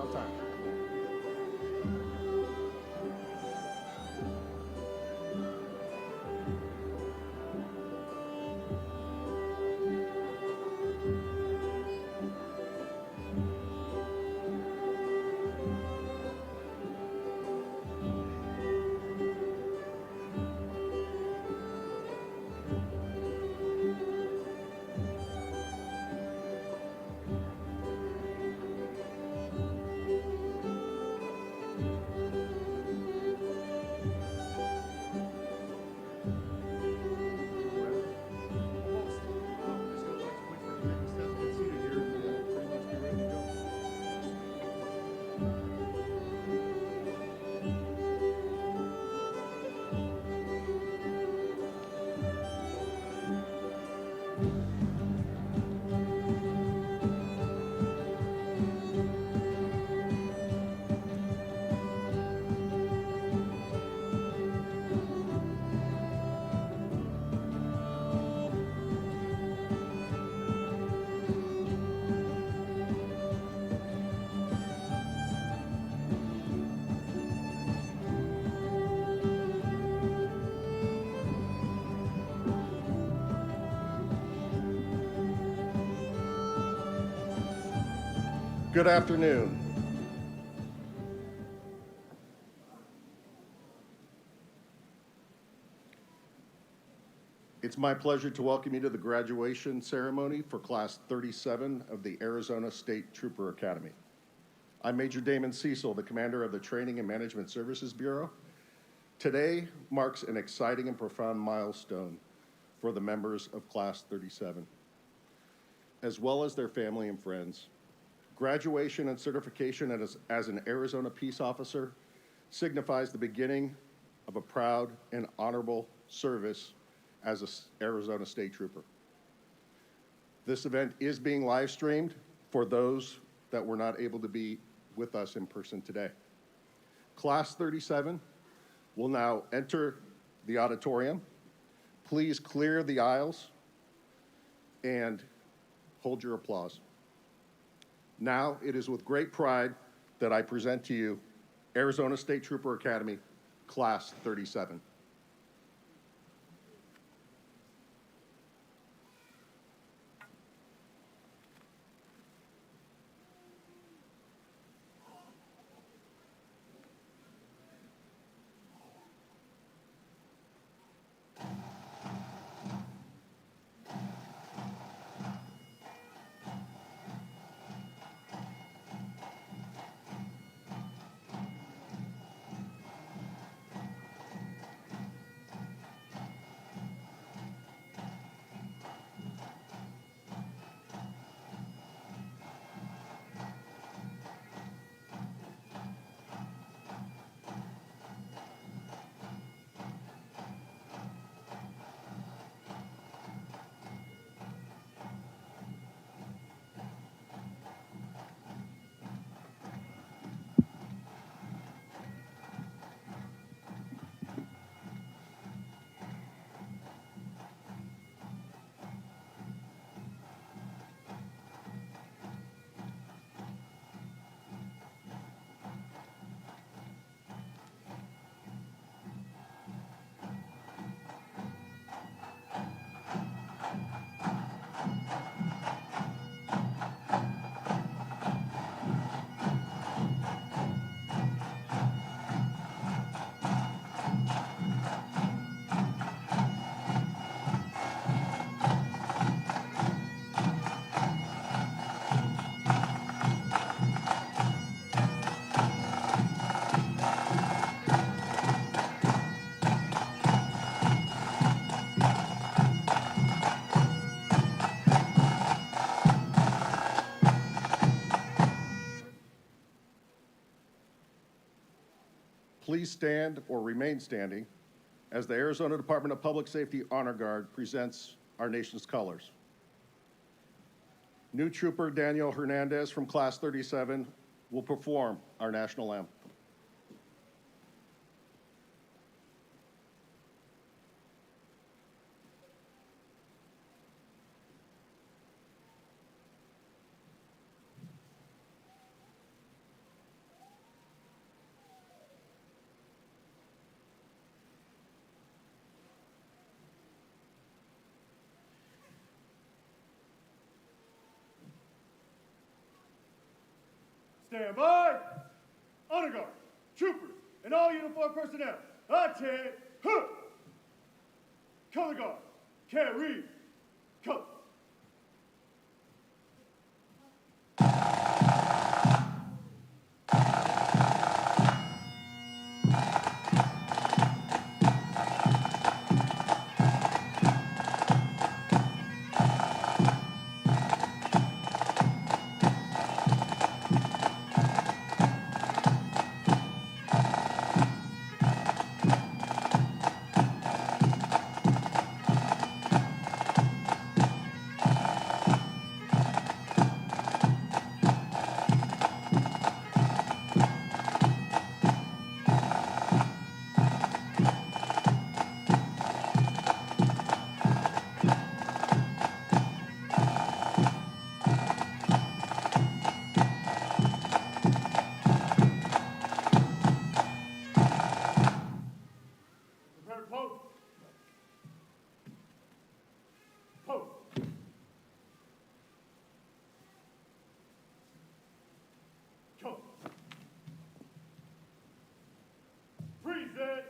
on time. Almost. Just gonna wait for you to take a step and get seated here, and then we'll pretty much be ready to go. Good afternoon. It's my pleasure to welcome you to the graduation ceremony for Class 37 of the Arizona State Trooper Academy. I'm Major Damon Cecil, the commander of the Training and Management Services Bureau. Today marks an exciting and profound milestone for the members of Class 37, as well as their family and friends. Graduation and certification as an Arizona Peace Officer signifies the beginning of a proud and honorable service as an Arizona State Trooper. This event is being live streamed for those that were not able to be with us in person today. Class 37 will now enter the auditorium. Please clear the aisles and hold your applause. Now, it is with great pride that I present to you Arizona State Trooper Academy, Class 37. Please stand or remain standing as the Arizona Department of Public Safety Honor Guard presents our nation's colors. New Trooper Daniel Hernandez from Class 37 will perform our national anthem. Stand by. Honor guard, troopers, and all uniformed personnel. Attack. Huh. Color guard, carry. Color. Present.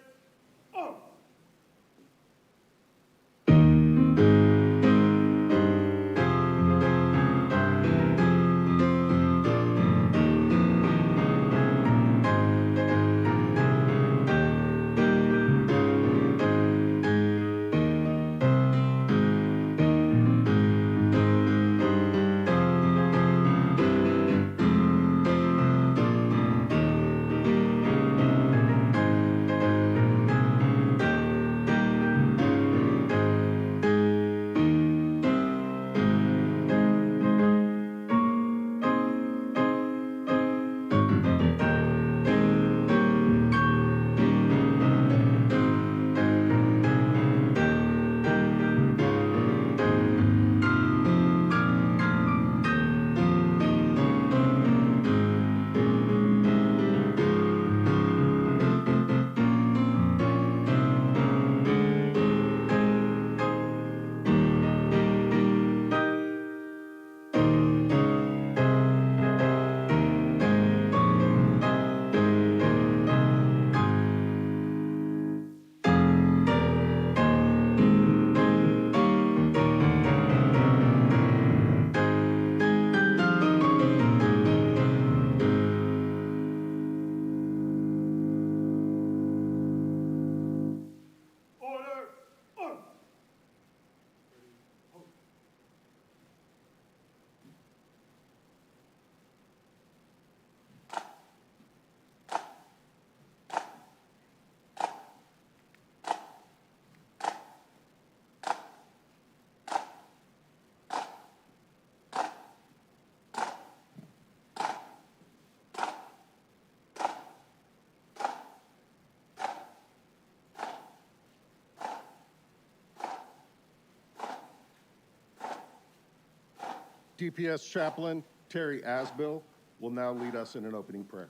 DPS Chaplain Terry Asbill will now lead us in an opening prayer.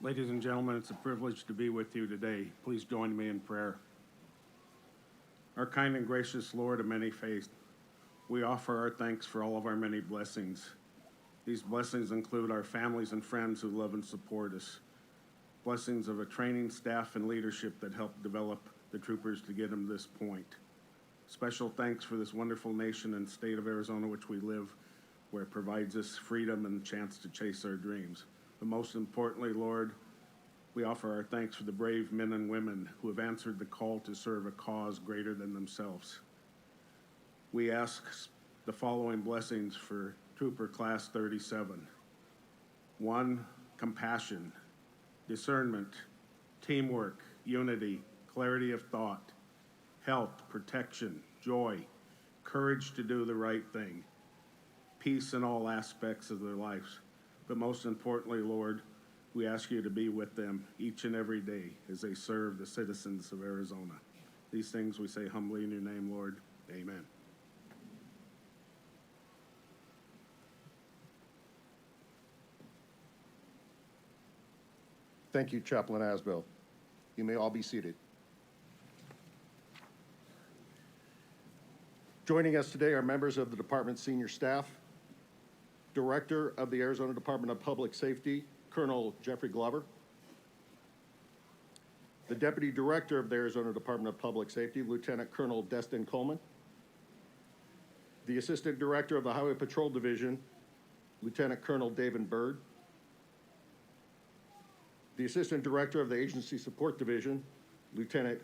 Ladies and gentlemen, it's a privilege to be with you today. Please join me in prayer. Our kind and gracious Lord of many faiths, we offer our thanks for all of our many blessings. These blessings include our families and friends who love and support us, blessings of a training staff and leadership that helped develop the troopers to get them to this point. Special thanks for this wonderful nation and state of Arizona which we live, where it provides us freedom and the chance to chase our dreams. But most importantly, Lord, we offer our thanks for the brave men and women who have answered the call to serve a cause greater than themselves. We ask the following blessings for Trooper Class 37. 1, compassion, discernment, teamwork, unity, clarity of thought, health, protection, joy, courage to do the right thing, peace in all aspects of their lives. But most importantly, Lord, we ask you to be with them each and every day as they serve the citizens of Arizona. These things we say humbly in your name, Lord. Amen. Thank you, Chaplain Asbill. You may all be seated. Joining us today are members of the department's senior staff, Director of the Arizona Department of Public Safety, Colonel Jeffrey Glover, the Deputy Director of the Arizona Department of Public Safety, Lieutenant Colonel Destin Coleman, the Assistant Director of the Highway Patrol Division, Lieutenant Colonel David Byrd, the Assistant Director of the Agency Support Division, Lieutenant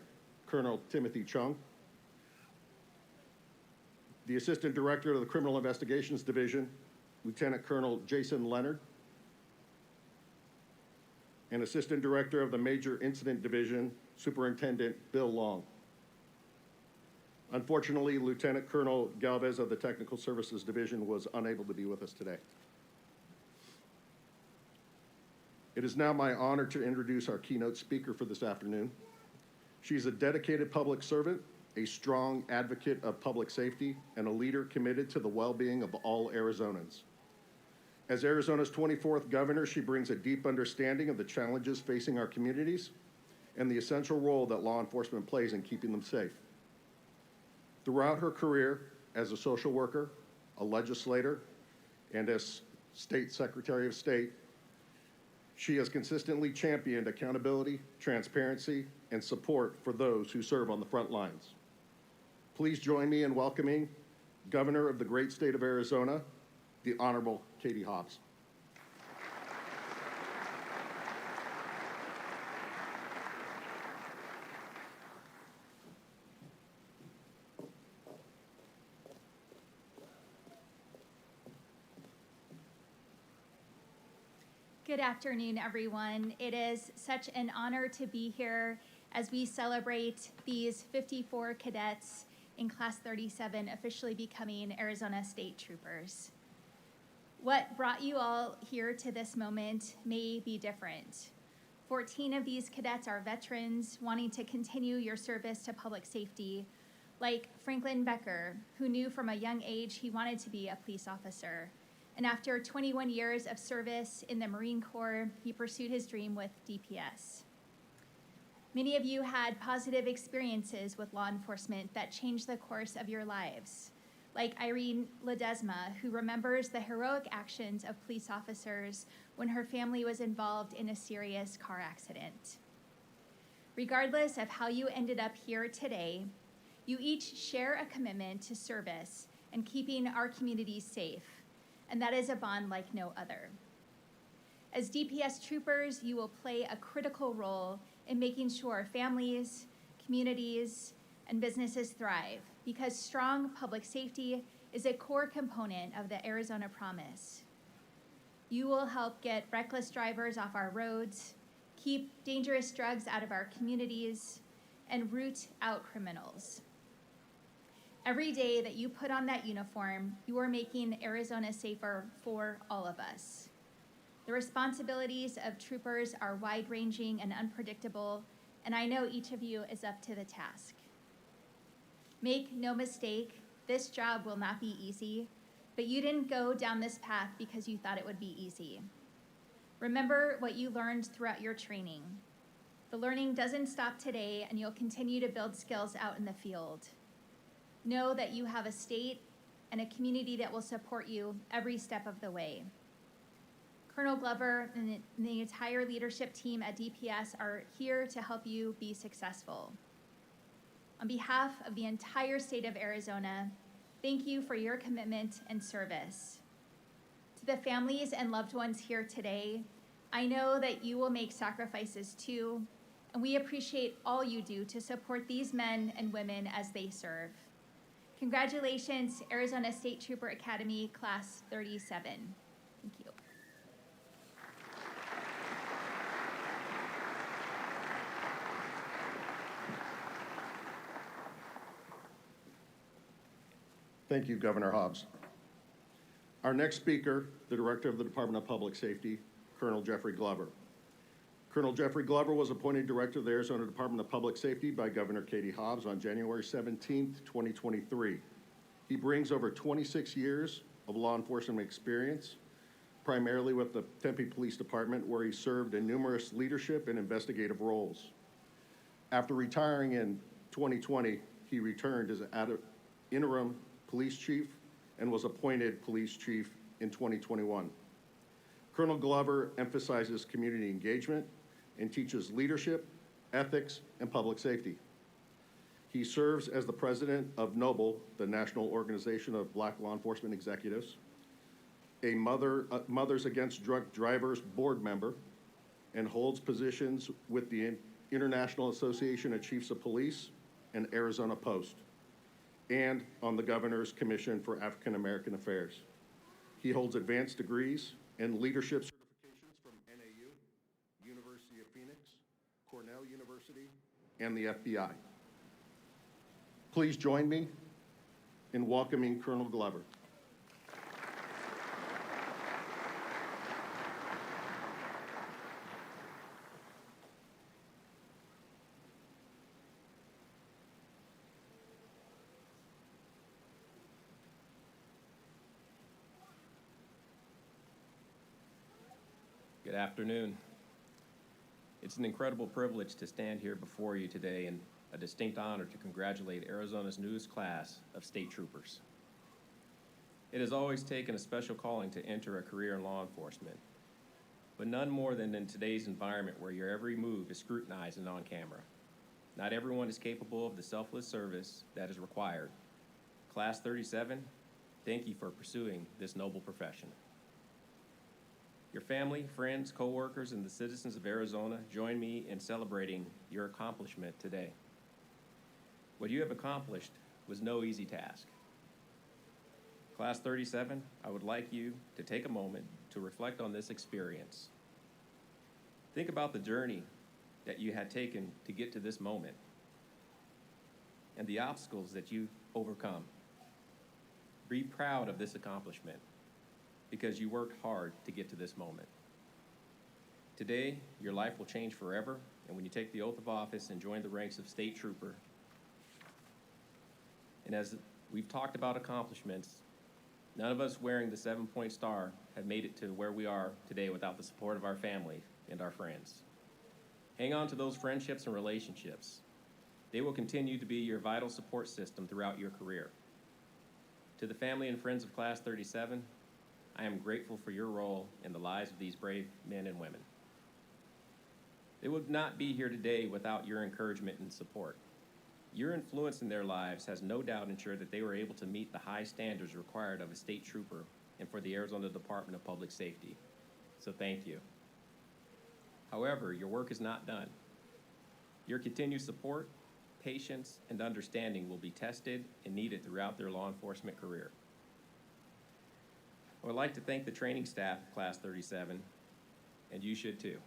Colonel Timothy Chung, the Assistant Director of the Criminal Investigations Division, Lieutenant Colonel Jason Leonard, and Assistant Director of the Major Incident Division, Superintendent Bill Long. Unfortunately, Lieutenant Colonel Galvez of the Technical Services Division was unable to be with us today. It is now my honor to introduce our keynote speaker for this afternoon. She's a dedicated public servant, a strong advocate of public safety, and a leader committed to the well-being of all Arizonans. As Arizona's 24th governor, she brings a deep understanding of the challenges facing our communities and the essential role that law enforcement plays in keeping them safe. Throughout her career as a social worker, a legislator, and as State Secretary of State, she has consistently championed accountability, transparency, and support for those who serve on the front lines. Please join me in welcoming Governor of the great state of Arizona, the Honorable Katie Hobbs. Good afternoon, everyone. It is such an honor to be here as we celebrate these 54 cadets in Class 37 officially becoming Arizona State Troopers. What brought you all here to this moment may be different. 14 of these cadets are veterans wanting to continue your service to public safety, like Franklin Becker, who knew from a young age he wanted to be a police officer. And after 21 years of service in the Marine Corps, he pursued his dream with DPS. Many of you had positive experiences with law enforcement that changed the course of your lives, like Irene Ledesma, who remembers the heroic actions of police officers when her family was involved in a serious car accident. Regardless of how you ended up here today, you each share a commitment to service and keeping our communities safe, and that is a bond like no other. As DPS troopers, you will play a critical role in making sure families, communities, and businesses thrive, because strong public safety is a core component of the Arizona Promise. You will help get reckless drivers off our roads, keep dangerous drugs out of our communities, and root out criminals. Every day that you put on that uniform, you are making Arizona safer for all of us. The responsibilities of troopers are wide-ranging and unpredictable, and I know each of you is up to the task. Make no mistake, this job will not be easy, but you didn't go down this path because you thought it would be easy. Remember what you learned throughout your training. The learning doesn't stop today, and you'll continue to build skills out in the field. Know that you have a state and a community that will support you every step of the way. Colonel Glover and the entire leadership team at DPS are here to help you be successful. On behalf of the entire state of Arizona, thank you for your commitment and service. To the families and loved ones here today, I know that you will make sacrifices too, and we appreciate all you do to support these men and women as they serve. Congratulations, Arizona State Trooper Academy, Class 37. Thank you. Thank you, Governor Hobbs. Our next speaker, the Director of the Department of Public Safety, Colonel Jeffrey Glover. Colonel Jeffrey Glover was appointed Director of the Arizona Department of Public Safety by Governor Katie Hobbs on January 17th, 2023. He brings over 26 years of law enforcement experience, primarily with the Tempe Police Department, where he served in numerous leadership and investigative roles. After retiring in 2020, he returned as interim police chief and was appointed police chief in 2021. Colonel Glover emphasizes community engagement and teaches leadership, ethics, and public safety. He serves as the president of NOBLE, the National Organization of Black Law Enforcement Executives, a Mothers Against Drunk Drivers board member, and holds positions with the International Association of Chiefs of Police and Arizona Post, and on the Governor's Commission for African American Affairs. He holds advanced degrees and leadership certifications from NAU, University of Phoenix, Cornell University, and the FBI. Please join me in welcoming Colonel Glover. Good afternoon. It's an incredible privilege to stand here before you today and a distinct honor to congratulate Arizona's newest class of state troopers. It has always taken a special calling to enter a career in law enforcement, but none more than in today's environment where your every move is scrutinized and on camera. Not everyone is capable of the selfless service that is required. Class 37, thank you for pursuing this noble profession. Your family, friends, coworkers, and the citizens of Arizona join me in celebrating your accomplishment today. What you have accomplished was no easy task. Class 37, I would like you to take a moment to reflect on this experience. Think about the journey that you had taken to get to this moment and the obstacles that you've overcome. Be proud of this accomplishment, because you worked hard to get to this moment. Today, your life will change forever, and when you take the oath of office and join the ranks of state trooper, and as we've talked about accomplishments, none of us wearing the 7-point star have made it to where we are today without the support of our family and our friends. Hang on to those friendships and relationships. They will continue to be your vital support system throughout your career. To the family and friends of Class 37, I am grateful for your role in the lives of these brave men and women. They would not be here today without your encouragement and support. Your influence in their lives has no doubt ensured that they were able to meet the high standards required of a state trooper and for the Arizona Department of Public Safety. So thank you. However, your work is not done. Your continued support, patience, and understanding will be tested and needed throughout their law enforcement career. I would like to thank the training staff of Class 37, and you should too.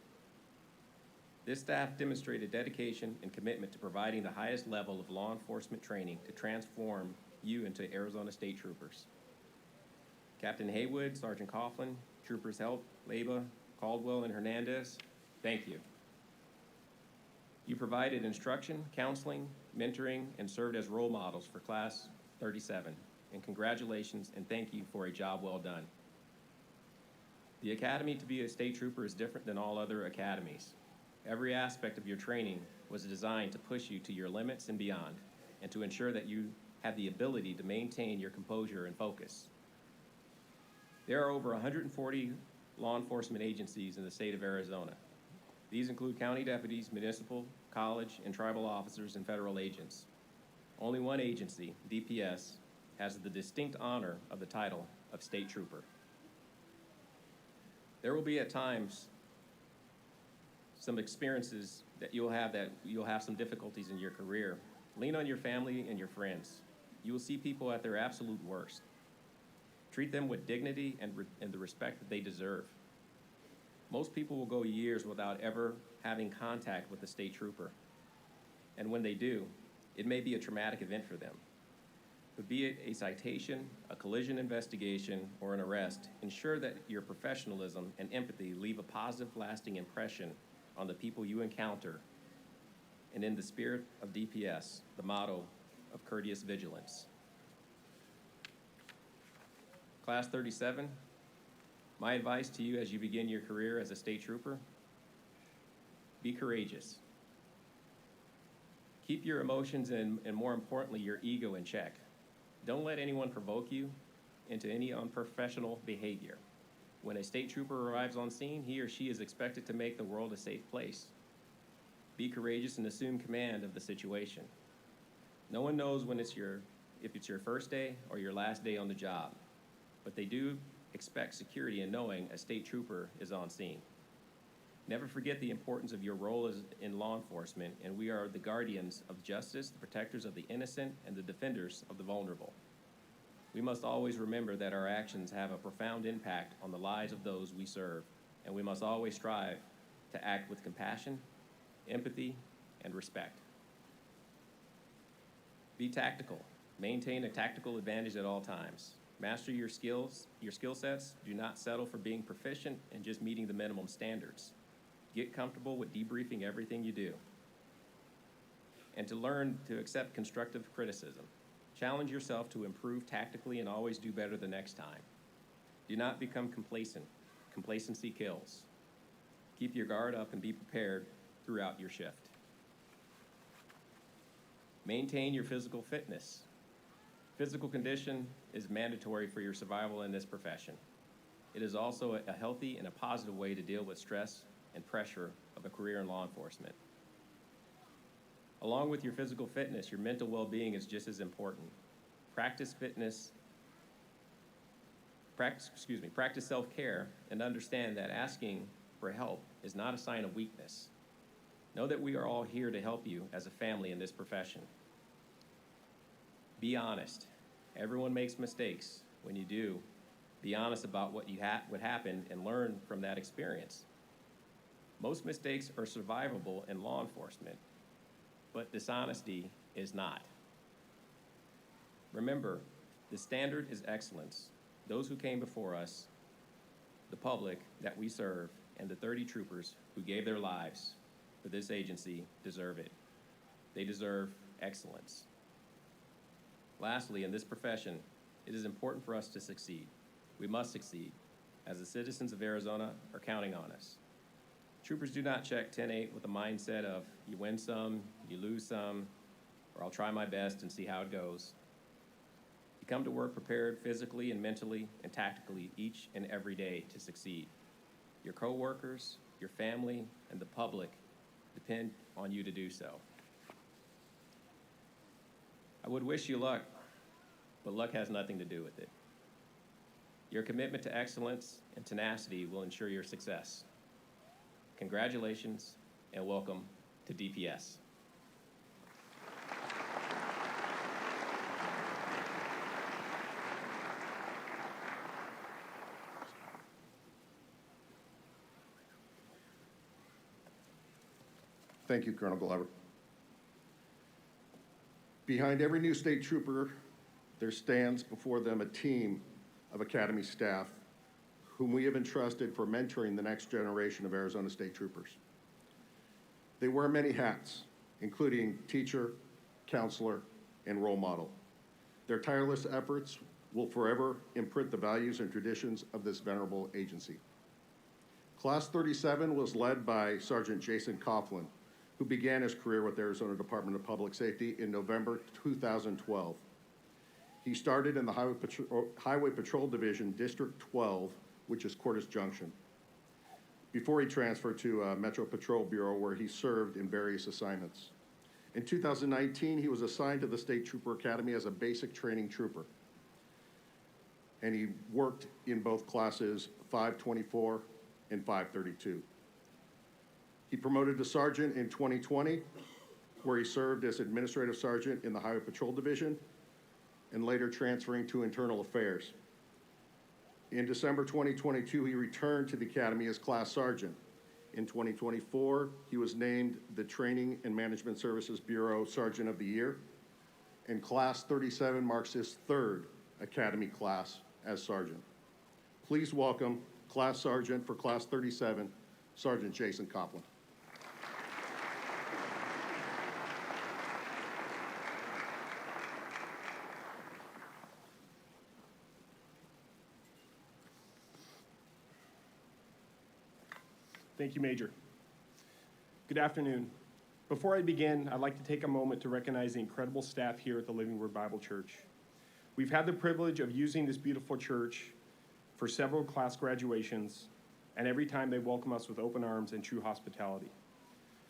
This staff demonstrated dedication and commitment to providing the highest level of law enforcement training to transform you into Arizona State Troopers. Captain Haywood, Sergeant Coughlin, Troopers Help, Leyba, Caldwell, and Hernandez, thank you. You provided instruction, counseling, mentoring, and served as role models for Class 37. And congratulations and thank you for a job well done. The Academy to be a state trooper is different than all other academies. Every aspect of your training was designed to push you to your limits and beyond, and to ensure that you have the ability to maintain your composure and focus. There are over 140 law enforcement agencies in the state of Arizona. These include county deputies, municipal, college, and tribal officers and federal agents. Only one agency, DPS, has the distinct honor of the title of State Trooper. There will be at times some experiences that you'll have some difficulties in your career. Lean on your family and your friends. You will see people at their absolute worst. Treat them with dignity and the respect that they deserve. Most people will go years without ever having contact with a state trooper. And when they do, it may be a traumatic event for them. But be it a citation, a collision investigation, or an arrest, ensure that your professionalism and empathy leave a positive, lasting impression on the people you encounter. And in the spirit of DPS, the motto of courteous vigilance. Class 37, my advice to you as you begin your career as a state trooper, be courageous. Keep your emotions and more importantly, your ego in check. Don't let anyone provoke you into any unprofessional behavior. When a state trooper arrives on scene, he or she is expected to make the world a safe place. Be courageous and assume command of the situation. No one knows if it's your first day or your last day on the job, but they do expect security in knowing a state trooper is on scene. Never forget the importance of your role in law enforcement, and we are the guardians of justice, the protectors of the innocent, and the defenders of the vulnerable. We must always remember that our actions have a profound impact on the lives of those we serve, and we must always strive to act with compassion, empathy, and respect. Be tactical. Maintain a tactical advantage at all times. Master your skill sets. Do not settle for being proficient and just meeting the minimum standards. Get comfortable with debriefing everything you do. And to learn to accept constructive criticism. Challenge yourself to improve tactically and always do better the next time. Do not become complacent. Complacency kills. Keep your guard up and be prepared throughout your shift. Maintain your physical fitness. Physical condition is mandatory for your survival in this profession. It is also a healthy and a positive way to deal with stress and pressure of a career in law enforcement. Along with your physical fitness, your mental well-being is just as important. Practice self-care and understand that asking for help is not a sign of weakness. Know that we are all here to help you as a family in this profession. Be honest. Everyone makes mistakes. When you do, be honest about what happened and learn from that experience. Most mistakes are survivable in law enforcement, but dishonesty is not. Remember, the standard is excellence. Those who came before us, the public that we serve, and the 30 troopers who gave their lives for this agency deserve it. They deserve excellence. Lastly, in this profession, it is important for us to succeed. We must succeed, as the citizens of Arizona are counting on us. Troopers do not check 10-8 with the mindset of you win some, you lose some, or I'll try my best and see how it goes. You come to work prepared physically and mentally and tactically each and every day to succeed. Your coworkers, your family, and the public depend on you to do so. I would wish you luck, but luck has nothing to do with it. Your commitment to excellence and tenacity will ensure your success. Congratulations and welcome to DPS. Thank you, Colonel Glover. Behind every new state trooper, there stands before them a team of Academy staff whom we have entrusted for mentoring the next generation of Arizona State Troopers. They wear many hats, including teacher, counselor, and role model. Their tireless efforts will forever imprint the values and traditions of this venerable agency. Class 37 was led by Sergeant Jason Coughlin, who began his career with the Arizona Department of Public Safety in November 2012. He started in the Highway Patrol Division, District 12, which is Cordes Junction, before he transferred to Metro Patrol Bureau, where he served in various assignments. In 2019, he was assigned to the State Trooper Academy as a basic training trooper, and he worked in both classes 524 and 532. He promoted to sergeant in 2020, where he served as administrative sergeant in the Highway Patrol Division, and later transferring to internal affairs. In December 2022, he returned to the Academy as class sergeant. In 2024, he was named the Training and Management Services Bureau Sergeant of the Year, and Class 37 marks his third Academy class as sergeant. Please welcome Class Sergeant for Class 37, Sergeant Jason Coughlin. Thank you, Major. Good afternoon. Before I begin, I'd like to take a moment to recognize the incredible staff here at the Living Word Bible Church. We've had the privilege of using this beautiful church for several class graduations, and every time they welcome us with open arms and true hospitality.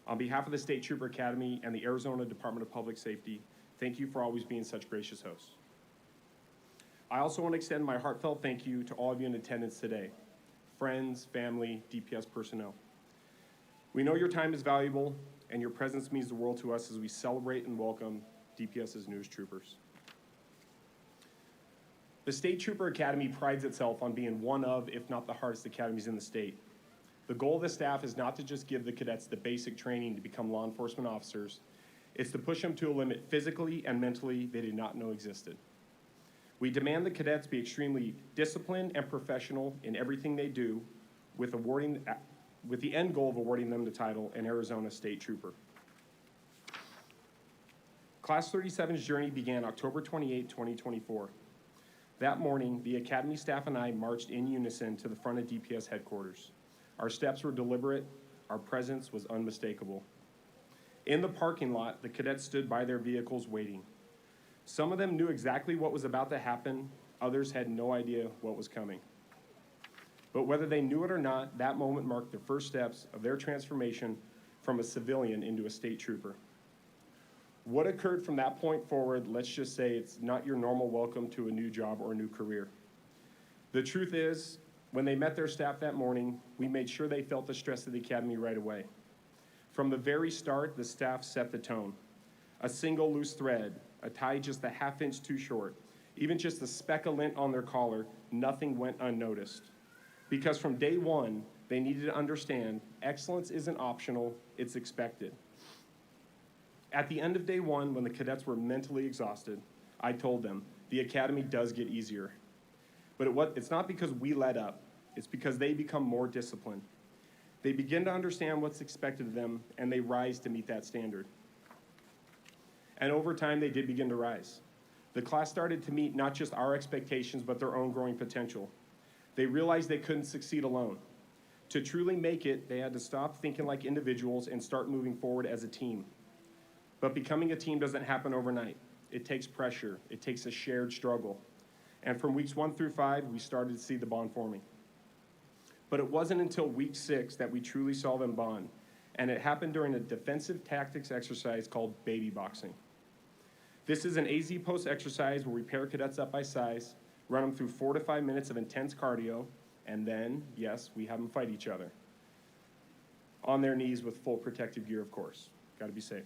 On behalf of the State Trooper Academy and the Arizona Department of Public Safety, thank you for always being such gracious hosts. I also want to extend my heartfelt thank you to all of you in attendance today, friends, family, DPS personnel. We know your time is valuable, and your presence means the world to us as we celebrate and welcome DPS's newest troopers. The State Trooper Academy prides itself on being one of, if not the hardest academies in the state. The goal of the staff is not to just give the cadets the basic training to become law enforcement officers, it's to push them to a limit physically and mentally they did not know existed. We demand the cadets be extremely disciplined and professional in everything they do, with the end goal of awarding them the title an Arizona State Trooper. Class 37's journey began October 28, 2024. That morning, the Academy staff and I marched in unison to the front of DPS headquarters. Our steps were deliberate, our presence was unmistakable. In the parking lot, the cadets stood by their vehicles waiting. Some of them knew exactly what was about to happen, others had no idea what was coming. But whether they knew it or not, that moment marked the first steps of their transformation from a civilian into a state trooper. What occurred from that point forward, let's just say it's not your normal welcome to a new job or a new career. The truth is, when they met their staff that morning, we made sure they felt the stress of the academy right away. From the very start, the staff set the tone. A single loose thread, a tie just a half-inch too short, even just a speck of lint on their collar, nothing went unnoticed. Because from day one, they needed to understand excellence isn't optional, it's expected. At the end of day one, when the cadets were mentally exhausted, I told them, the academy does get easier. But it's not because we let up, it's because they become more disciplined. They begin to understand what's expected of them, and they rise to meet that standard. And over time, they did begin to rise. The class started to meet not just our expectations, but their own growing potential. They realized they couldn't succeed alone. To truly make it, they had to stop thinking like individuals and start moving forward as a team. But becoming a team doesn't happen overnight. It takes pressure. It takes a shared struggle. And from weeks 1 through 5, we started to see the bond forming. But it wasn't until week 6 that we truly saw them bond. And it happened during a defensive tactics exercise called baby boxing. This is an AZ post exercise where we pair cadets up by size, run them through 4 to 5 minutes of intense cardio, and then, yes, we have them fight each other. On their knees with full protective gear, of course. Gotta be safe.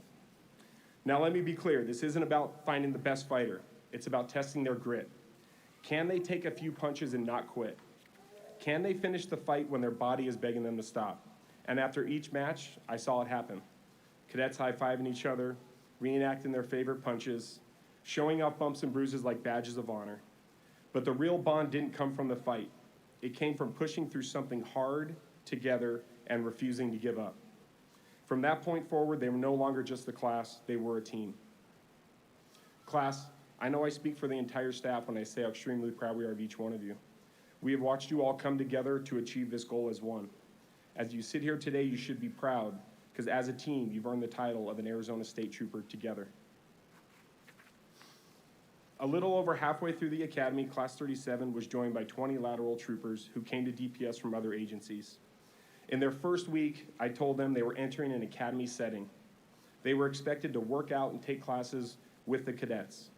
Now let me be clear, this isn't about finding the best fighter. It's about testing their grit. Can they take a few punches and not quit? Can they finish the fight when their body is begging them to stop? And after each match, I saw it happen. Cadets high-fiving each other, reenacting their favorite punches, showing off bumps and bruises like badges of honor. But the real bond didn't come from the fight. It came from pushing through something hard together and refusing to give up. From that point forward, they were no longer just the class, they were a team. Class, I know I speak for the entire staff when I say how extremely proud we are of each one of you. We have watched you all come together to achieve this goal as one. As you sit here today, you should be proud, because as a team, you've earned the title of an Arizona State Trooper together. A little over halfway through the academy, Class 37 was joined by 20 lateral troopers who came to DPS from other agencies. In their first week, I told them they were entering an academy setting. They were expected to work out and take classes with the cadets.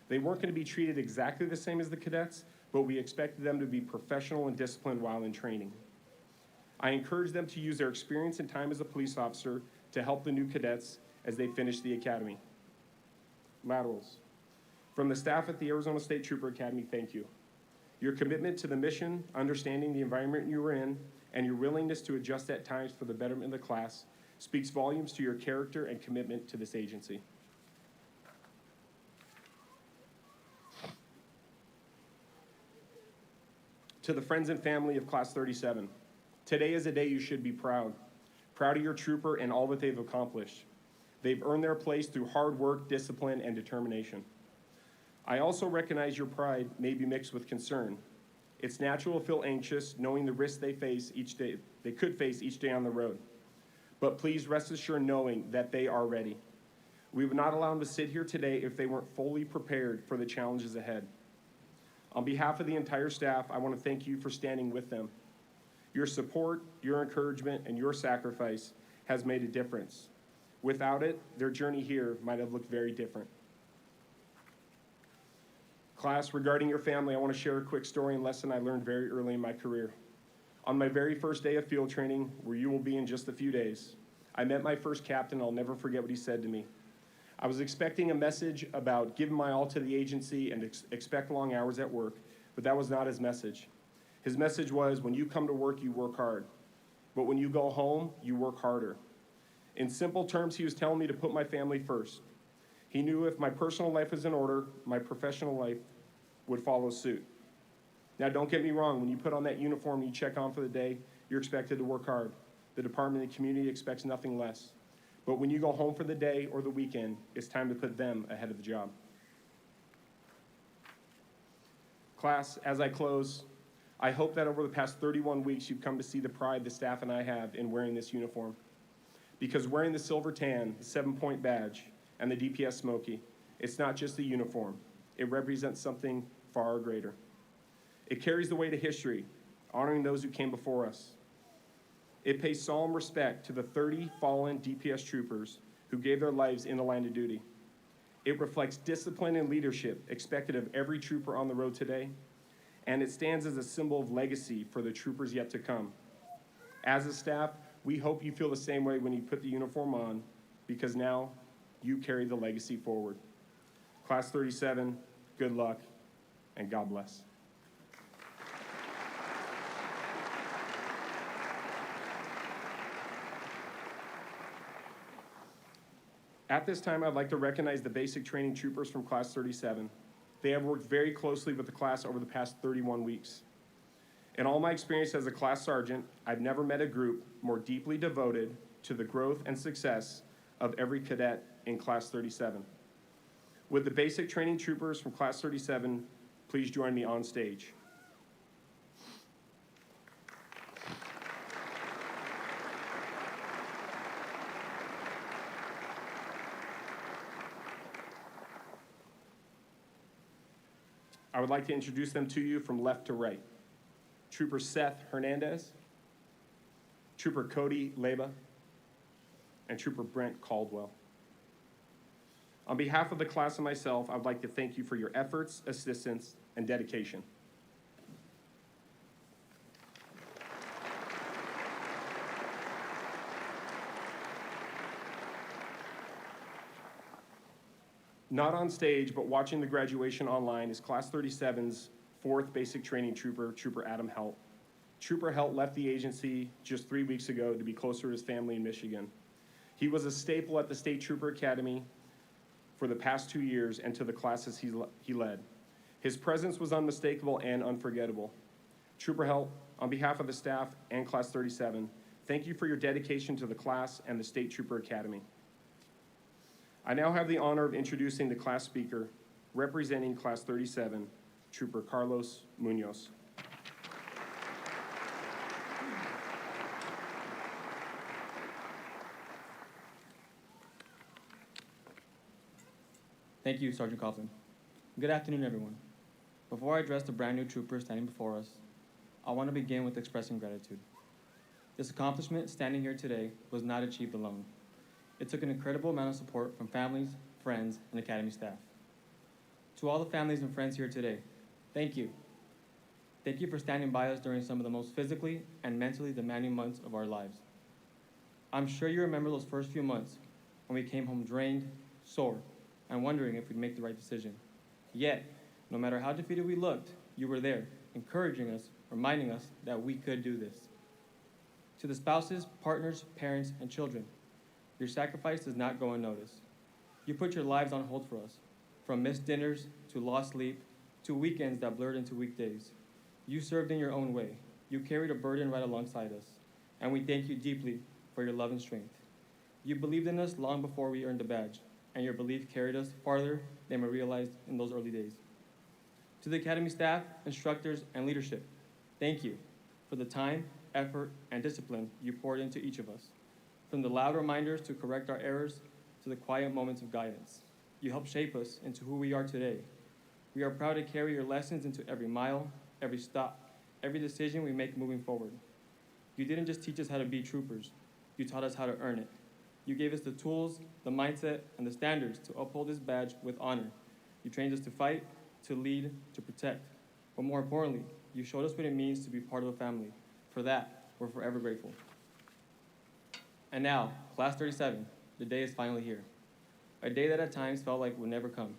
They weren't going to be treated exactly the same as the cadets, but we expected them to be professional and disciplined while in training. I encouraged them to use their experience and time as a police officer to help the new cadets as they finish the academy. Laterals. From the staff at the Arizona State Trooper Academy, thank you. Your commitment to the mission, understanding the environment you were in, and your willingness to adjust at times for the betterment of the class speaks volumes to your character and commitment to this agency. To the friends and family of Class 37, today is a day you should be proud. Proud of your trooper and all that they've accomplished. They've earned their place through hard work, discipline, and determination. I also recognize your pride may be mixed with concern. It's natural to feel anxious knowing the risks they could face each day on the road. But please rest assured knowing that they are ready. We would not allow them to sit here today if they weren't fully prepared for the challenges ahead. On behalf of the entire staff, I want to thank you for standing with them. Your support, your encouragement, and your sacrifice has made a difference. Without it, their journey here might have looked very different. Class, regarding your family, I want to share a quick story and lesson I learned very early in my career. On my very first day of field training, where you will be in just a few days, I met my first captain. I'll never forget what he said to me. I was expecting a message about giving my all to the agency and expect long hours at work, but that was not his message. His message was, when you come to work, you work hard. But when you go home, you work harder. In simple terms, he was telling me to put my family first. He knew if my personal life was in order, my professional life would follow suit. Now, don't get me wrong. When you put on that uniform and you check on for the day, you're expected to work hard. The Department of Community expects nothing less. But when you go home for the day or the weekend, it's time to put them ahead of the job. Class, as I close, I hope that over the past 31 weeks, you've come to see the pride the staff and I have in wearing this uniform. Because wearing the silver tan, the 7-point badge, and the DPS Smoky, it's not just a uniform. It represents something far greater. It carries the weight of history, honoring those who came before us. It pays solemn respect to the 30 fallen DPS troopers who gave their lives in the line of duty. It reflects discipline and leadership expected of every trooper on the road today, and it stands as a symbol of legacy for the troopers yet to come. As a staff, we hope you feel the same way when you put the uniform on, because now you carry the legacy forward. Class 37, good luck, and God bless. At this time, I'd like to recognize the basic training troopers from Class 37. They have worked very closely with the class over the past 31 weeks. In all my experience as a class sergeant, I've never met a group more deeply devoted to the growth and success of every cadet in Class 37. Would the basic training troopers from Class 37 please join me on stage? I would like to introduce them to you from left to right. Trooper Seth Hernandez, Trooper Cody Leba, and Trooper Brent Caldwell. On behalf of the class and myself, I would like to thank you for your efforts, assistance, and dedication. Not on stage, but watching the graduation online is Class 37's 4th basic training trooper, Trooper Adam Helt. Trooper Helt left the agency just 3 weeks ago to be closer to his family in Michigan. He was a staple at the State Trooper Academy for the past 2 years and to the classes he led. His presence was unmistakable and unforgettable. Trooper Helt, on behalf of the staff and Class 37, thank you for your dedication to the class and the State Trooper Academy. I now have the honor of introducing the class speaker, representing Class 37, Trooper Carlos Munoz. Thank you, Sergeant Coughlin. Good afternoon, everyone. Before I address the brand new troopers standing before us, I want to begin with expressing gratitude. This accomplishment standing here today was not achieved alone. It took an incredible amount of support from families, friends, and Academy staff. To all the families and friends here today, thank you. Thank you for standing by us during some of the most physically and mentally demanding months of our lives. I'm sure you remember those first few months when we came home drained, sore, and wondering if we'd make the right decision. Yet, no matter how defeated we looked, you were there, encouraging us, reminding us that we could do this. To the spouses, partners, parents, and children, your sacrifice does not go unnoticed. You put your lives on hold for us, from missed dinners to lost sleep to weekends that blurred into weekdays. You served in your own way. You carried a burden right alongside us, and we thank you deeply for your love and strength. You believed in us long before we earned a badge, and your belief carried us farther than we realized in those early days. To the Academy staff, instructors, and leadership, thank you for the time, effort, and discipline you poured into each of us. From the loud reminders to correct our errors to the quiet moments of guidance, you helped shape us into who we are today. We are proud to carry your lessons into every mile, every stop, every decision we make moving forward. You didn't just teach us how to be troopers, you taught us how to earn it. You gave us the tools, the mindset, and the standards to uphold this badge with honor. You trained us to fight, to lead, to protect. But more importantly, you showed us what it means to be part of a family. For that, we're forever grateful. And now, Class 37, the day is finally here. A day that at times felt like would never come.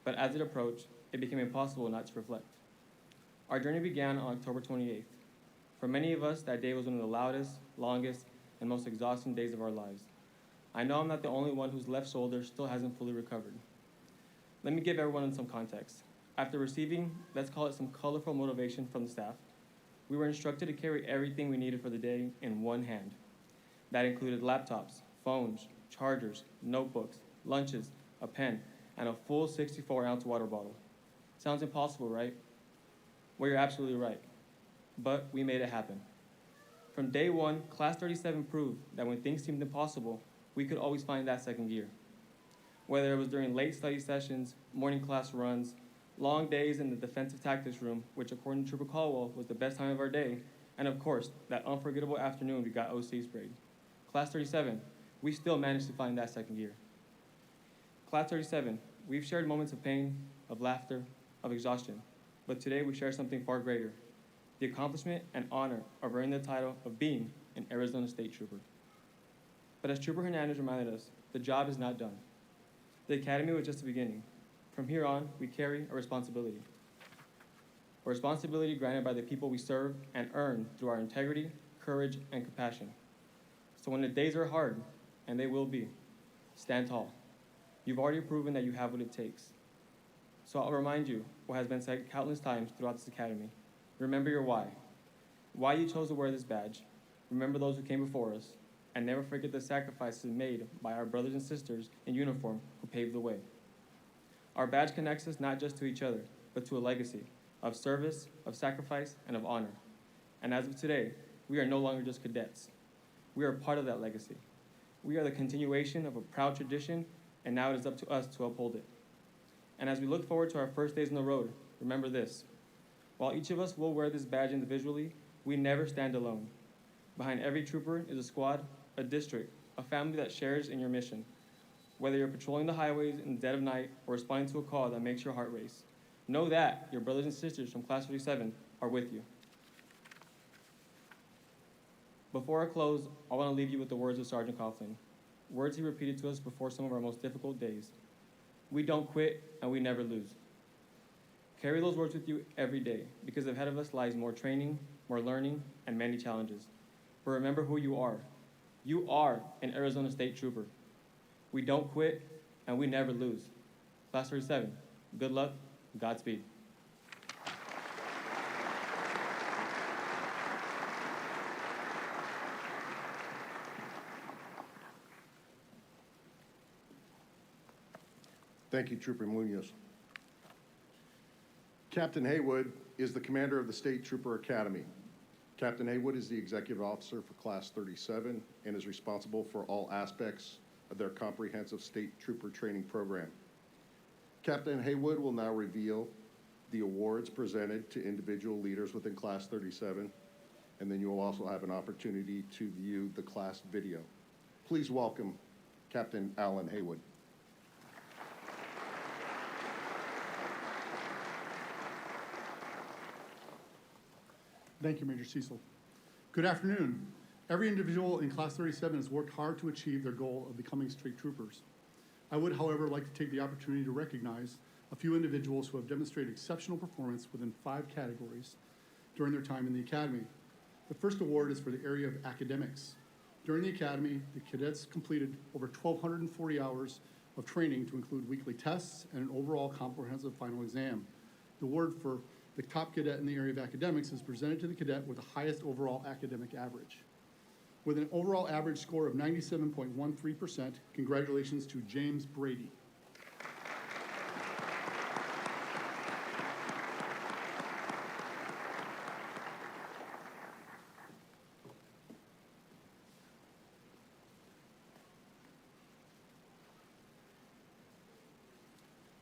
But as it approached, it became impossible not to reflect. Our journey began on October 28th. For many of us, that day was one of the loudest, longest, and most exhausting days of our lives. I know I'm not the only one whose left shoulder still hasn't fully recovered. Let me give everyone some context. After receiving, let's call it some colorful motivation from the staff, we were instructed to carry everything we needed for the day in one hand. That included laptops, phones, chargers, notebooks, lunches, a pen, and a full 64-ounce water bottle. Sounds impossible, right? Well, you're absolutely right. But we made it happen. From day one, Class 37 proved that when things seemed impossible, we could always find that second gear. Whether it was during late study sessions, morning class runs, long days in the defensive tactics room, which according to Trooper Caldwell was the best time of our day, and of course, that unforgettable afternoon we got OC sprayed. Class 37, we still managed to find that second gear. Class 37, we've shared moments of pain, of laughter, of exhaustion, but today we share something far greater, the accomplishment and honor of earning the title of being an Arizona State Trooper. But as Trooper Hernandez reminded us, the job is not done. The academy was just the beginning. From here on, we carry a responsibility granted by the people we serve and earn through our integrity, courage, and compassion. So when the days are hard, and they will be, stand tall. You've already proven that you have what it takes. So I'll remind you what has been said countless times throughout this academy. Remember your why you chose to wear this badge. Remember those who came before us, and never forget the sacrifices made by our brothers and sisters in uniform who paved the way. Our badge connects us not just to each other, but to a legacy of service, of sacrifice, and of honor. And as of today, we are no longer just cadets. We are part of that legacy. We are the continuation of a proud tradition, and now it is up to us to uphold it. And as we look forward to our first days on the road, remember this. While each of us will wear this badge individually, we never stand alone. Behind every trooper is a squad, a district, a family that shares in your mission. Whether you're patrolling the highways in the dead of night or responding to a call that makes your heart race, know that your brothers and sisters from Class 37 are with you. Before I close, I want to leave you with the words of Sergeant Coughlin, words he repeated to us before some of our most difficult days. We don't quit, and we never lose. Carry those words with you every day, because ahead of us lies more training, more learning, and many challenges. But remember who you are. You are an Arizona State Trooper. We don't quit, and we never lose. Class 37, good luck, Godspeed. Thank you, Trooper Munoz. Captain Haywood is the commander of the State Trooper Academy. Captain Haywood is the executive officer for Class 37 and is responsible for all aspects of their comprehensive State Trooper training program. Captain Haywood will now reveal the awards presented to individual leaders within Class 37, and then you will also have an opportunity to view the class video. Please welcome Captain Alan Haywood. Thank you, Major Cecil. Good afternoon. Every individual in Class 37 has worked hard to achieve their goal of becoming State Troopers. I would, however, like to take the opportunity to recognize a few individuals who have demonstrated exceptional performance within 5 categories during their time in the Academy. The first award is for the area of academics. During the Academy, the cadets completed over 1,240 hours of training to include weekly tests and an overall comprehensive final exam. The award for the top cadet in the area of academics is presented to the cadet with the highest overall academic average. With an overall average score of 97.13%, congratulations to James Brady.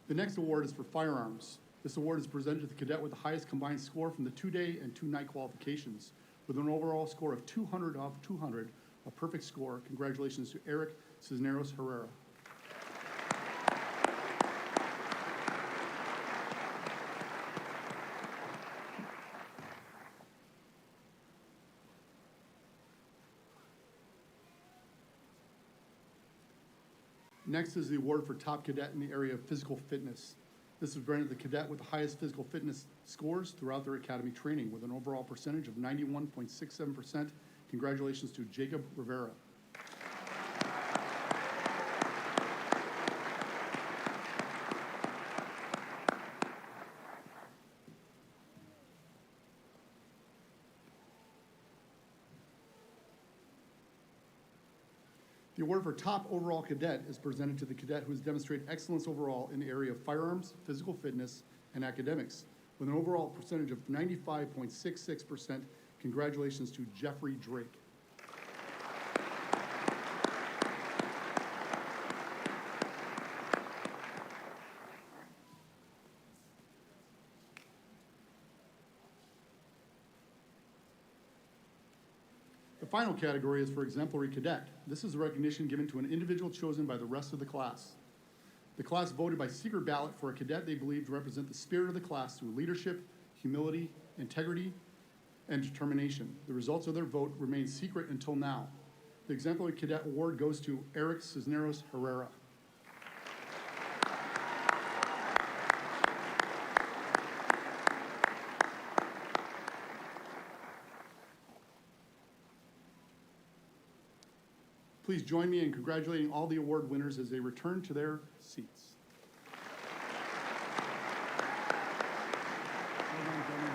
The next award is for firearms. This award is presented to the cadet with the highest combined score from the 2-day and 2-night qualifications. With an overall score of 200 of 200, a perfect score. Congratulations to Eric Cisneros Herrera. Next is the award for top cadet in the area of physical fitness. This is granted to the cadet with the highest physical fitness scores throughout their academy training with an overall percentage of 91.67%. Congratulations to Jacob Rivera. The award for top overall cadet is presented to the cadet who has demonstrated excellence overall in the area of firearms, physical fitness, and academics. With an overall percentage of 95.66%, congratulations to Jeffrey Drake. The final category is for exemplary cadet. This is a recognition given to an individual chosen by the rest of the class. The class voted by secret ballot for a cadet they believe to represent the spirit of the class through leadership, humility, integrity, and determination. The results of their vote remain secret until now. The exemplary cadet award goes to Eric Cisneros Herrera. Please join me in congratulating all the award winners as they return to their seats. Well done, gentlemen.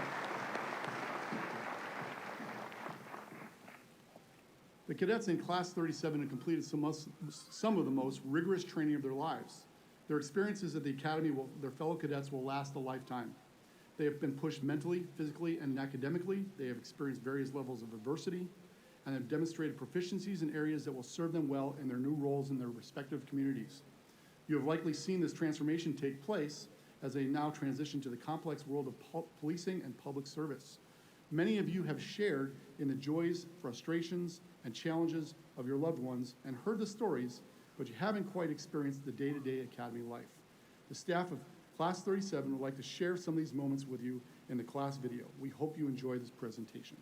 The cadets in Class 37 have completed some of the most rigorous training of their lives. Their experiences at the academy, their fellow cadets will last a lifetime. They have been pushed mentally, physically, and academically. They have experienced various levels of adversity, and have demonstrated proficiencies in areas that will serve them well in their new roles in their respective communities. You have likely seen this transformation take place as they now transition to the complex world of policing and public service. Many of you have shared in the joys, frustrations, and challenges of your loved ones and heard the stories, but you haven't quite experienced the day-to-day academy life. The staff of Class 37 would like to share some of these moments with you in the class video. We hope you enjoy this presentation.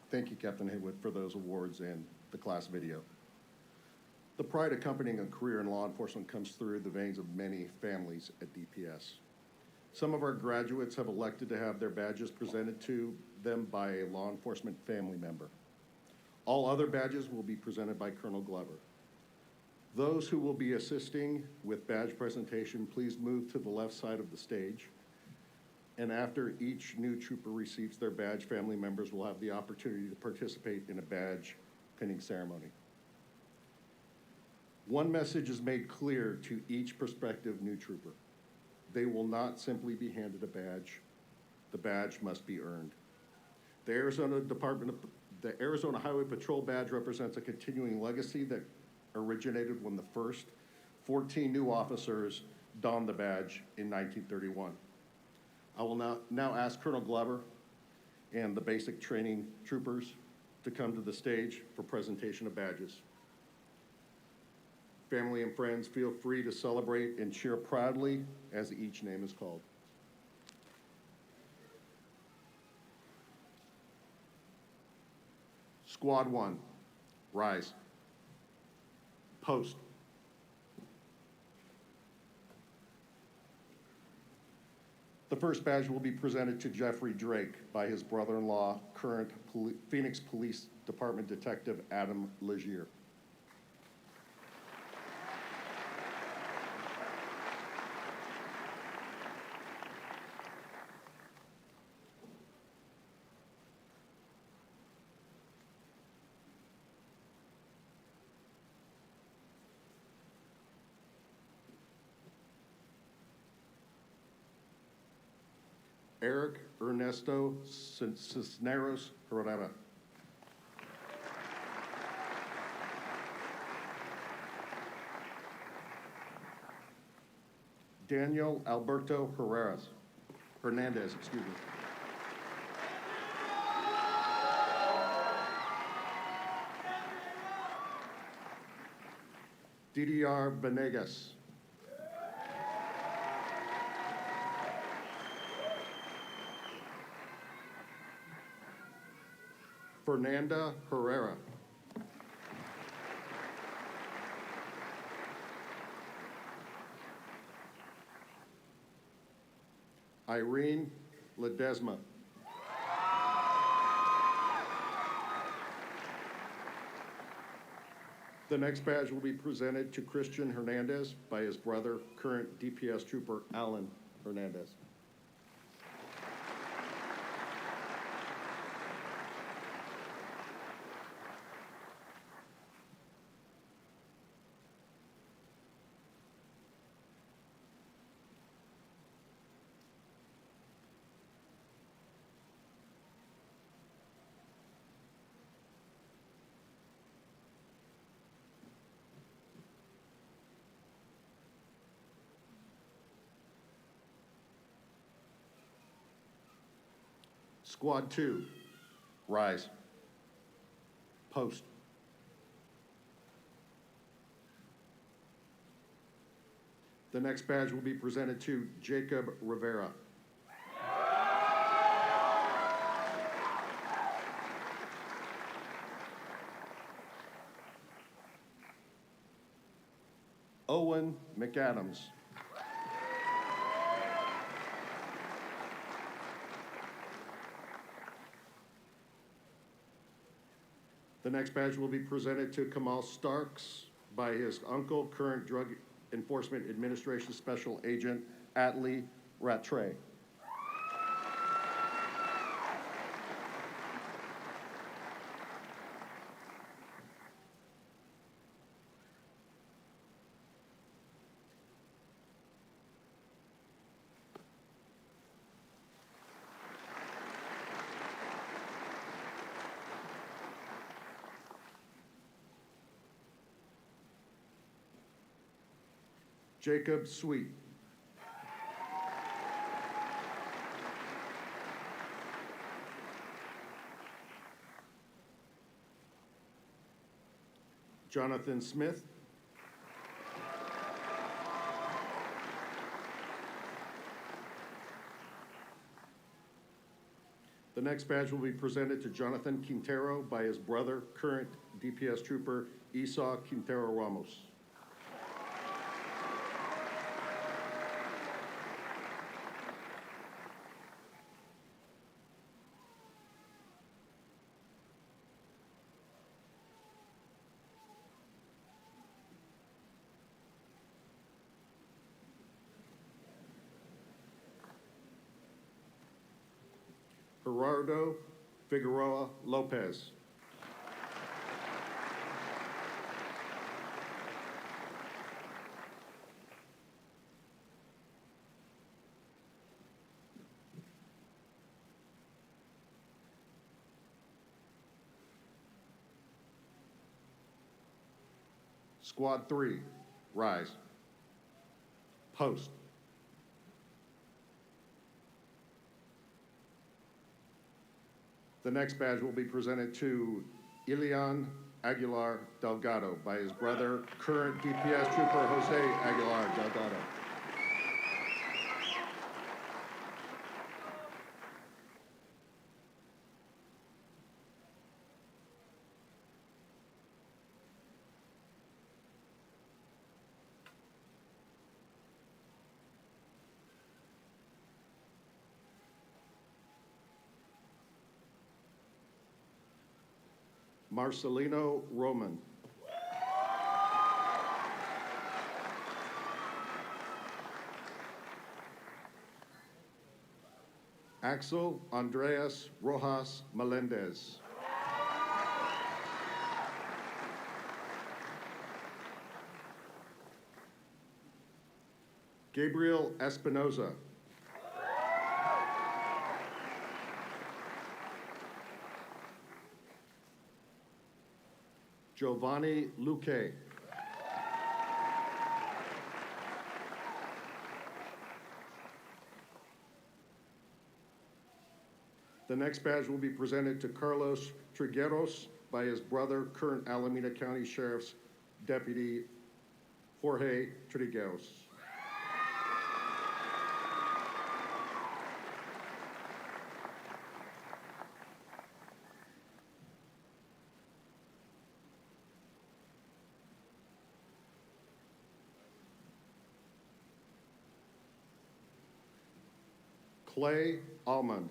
Thank you, Captain Haywood, for those awards and the class video. The pride accompanying a career in law enforcement comes through the veins of many families at DPS. Some of our graduates have elected to have their badges presented to them by a law enforcement family member. All other badges will be presented by Colonel Glover. Those who will be assisting with badge presentation, please move to the left side of the stage. And after each new trooper receives their badge, family members will have the opportunity to participate in a badge pinning ceremony. One message is made clear to each prospective new trooper. They will not simply be handed a badge. The badge must be earned. The Arizona Highway Patrol badge represents a continuing legacy that originated when the first 14 new officers donned the badge in 1931. I will now ask Colonel Glover and the basic training troopers to come to the stage for presentation of badges. Family and friends, feel free to celebrate and cheer proudly as each name is called. Squad 1, rise. Post. The first badge will be presented to Jeffrey Drake by his brother-in-law, current Phoenix Police Department Detective Adam Legier. Eric Ernesto Cisneros Herrera. Daniel Alberto Hernandez, excuse me. DDR Venegas. Fernanda Herrera. Irene Ledesma. The next badge will be presented to Christian Hernandez by his brother, current DPS trooper Alan Hernandez. Squad 2, rise. Post. The next badge will be presented to Jacob Rivera. Owen McAdams. The next badge will be presented to Kamal Starks by his uncle, current Drug Enforcement Administration Special Agent Atlee Rattray. Jacob Sweet. Jonathan Smith. The next badge will be presented to Jonathan Quintero by his brother, current DPS Trooper Esau Quintero Ramos. Gerardo Figueroa Lopez. Squad 3, rise. Post. The next badge will be presented to Ilian Aguilar Delgado by his brother, current DPS Trooper Jose Aguilar Delgado. Marcelino Roman. Axel Andreas Rojas Melendez. Gabriel Espinoza. Giovanni Luque. The next badge will be presented to Carlos Trigueros by his brother, current Alameda County Sheriff's Deputy Jorge Trigueros. Clay Almond.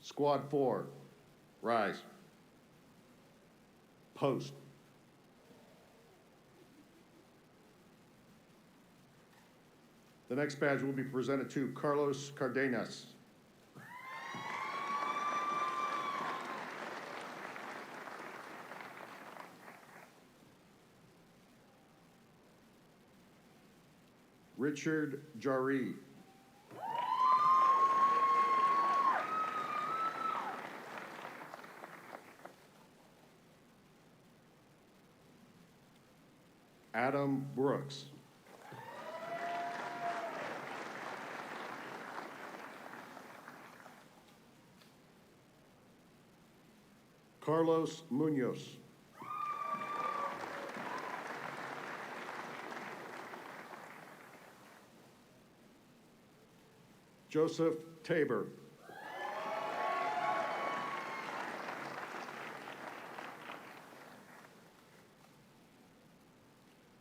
Squad 4, rise. Post. The next badge will be presented to Carlos Cardenas. Richard Jarry. Adam Brooks. Carlos Munoz. Joseph Tabor.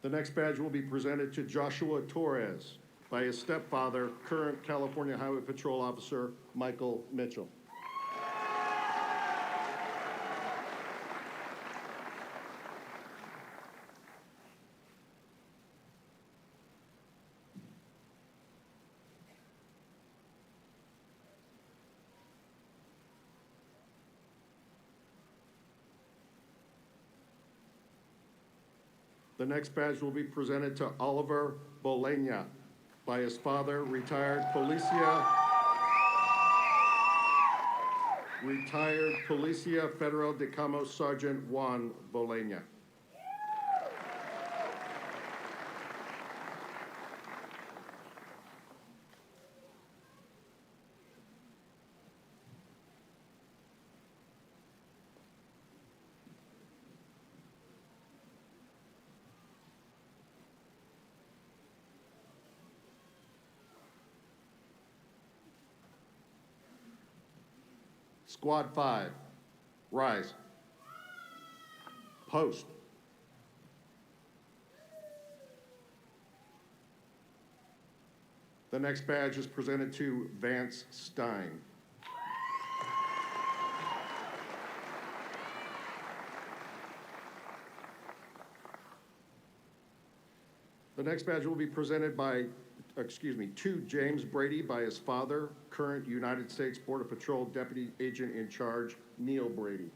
The next badge will be presented to Joshua Torres by his stepfather, current California Highway Patrol Officer Michael Mitchell. The next badge will be presented to Oliver Bolena by his father, retired Policia Federal de Camos Sergeant Juan Bolena. Squad 5, rise. Post. The next badge is presented to Vance Stein. The next badge will be presented to James Brady by his father, current United States Border Patrol Deputy Agent in Charge, Neil Brady.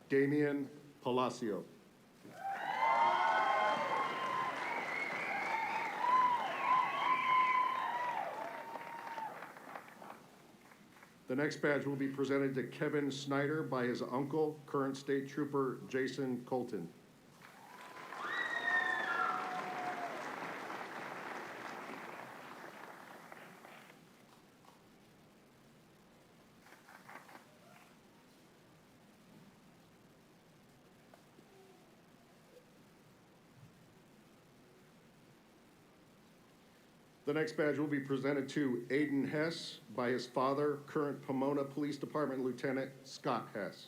Damian Palacio. The next badge will be presented to Kevin Snyder by his uncle, current State Trooper Jason Colton. The next badge will be presented to Aiden Hess by his father, current Pomona Police Department Lieutenant Scott Hess.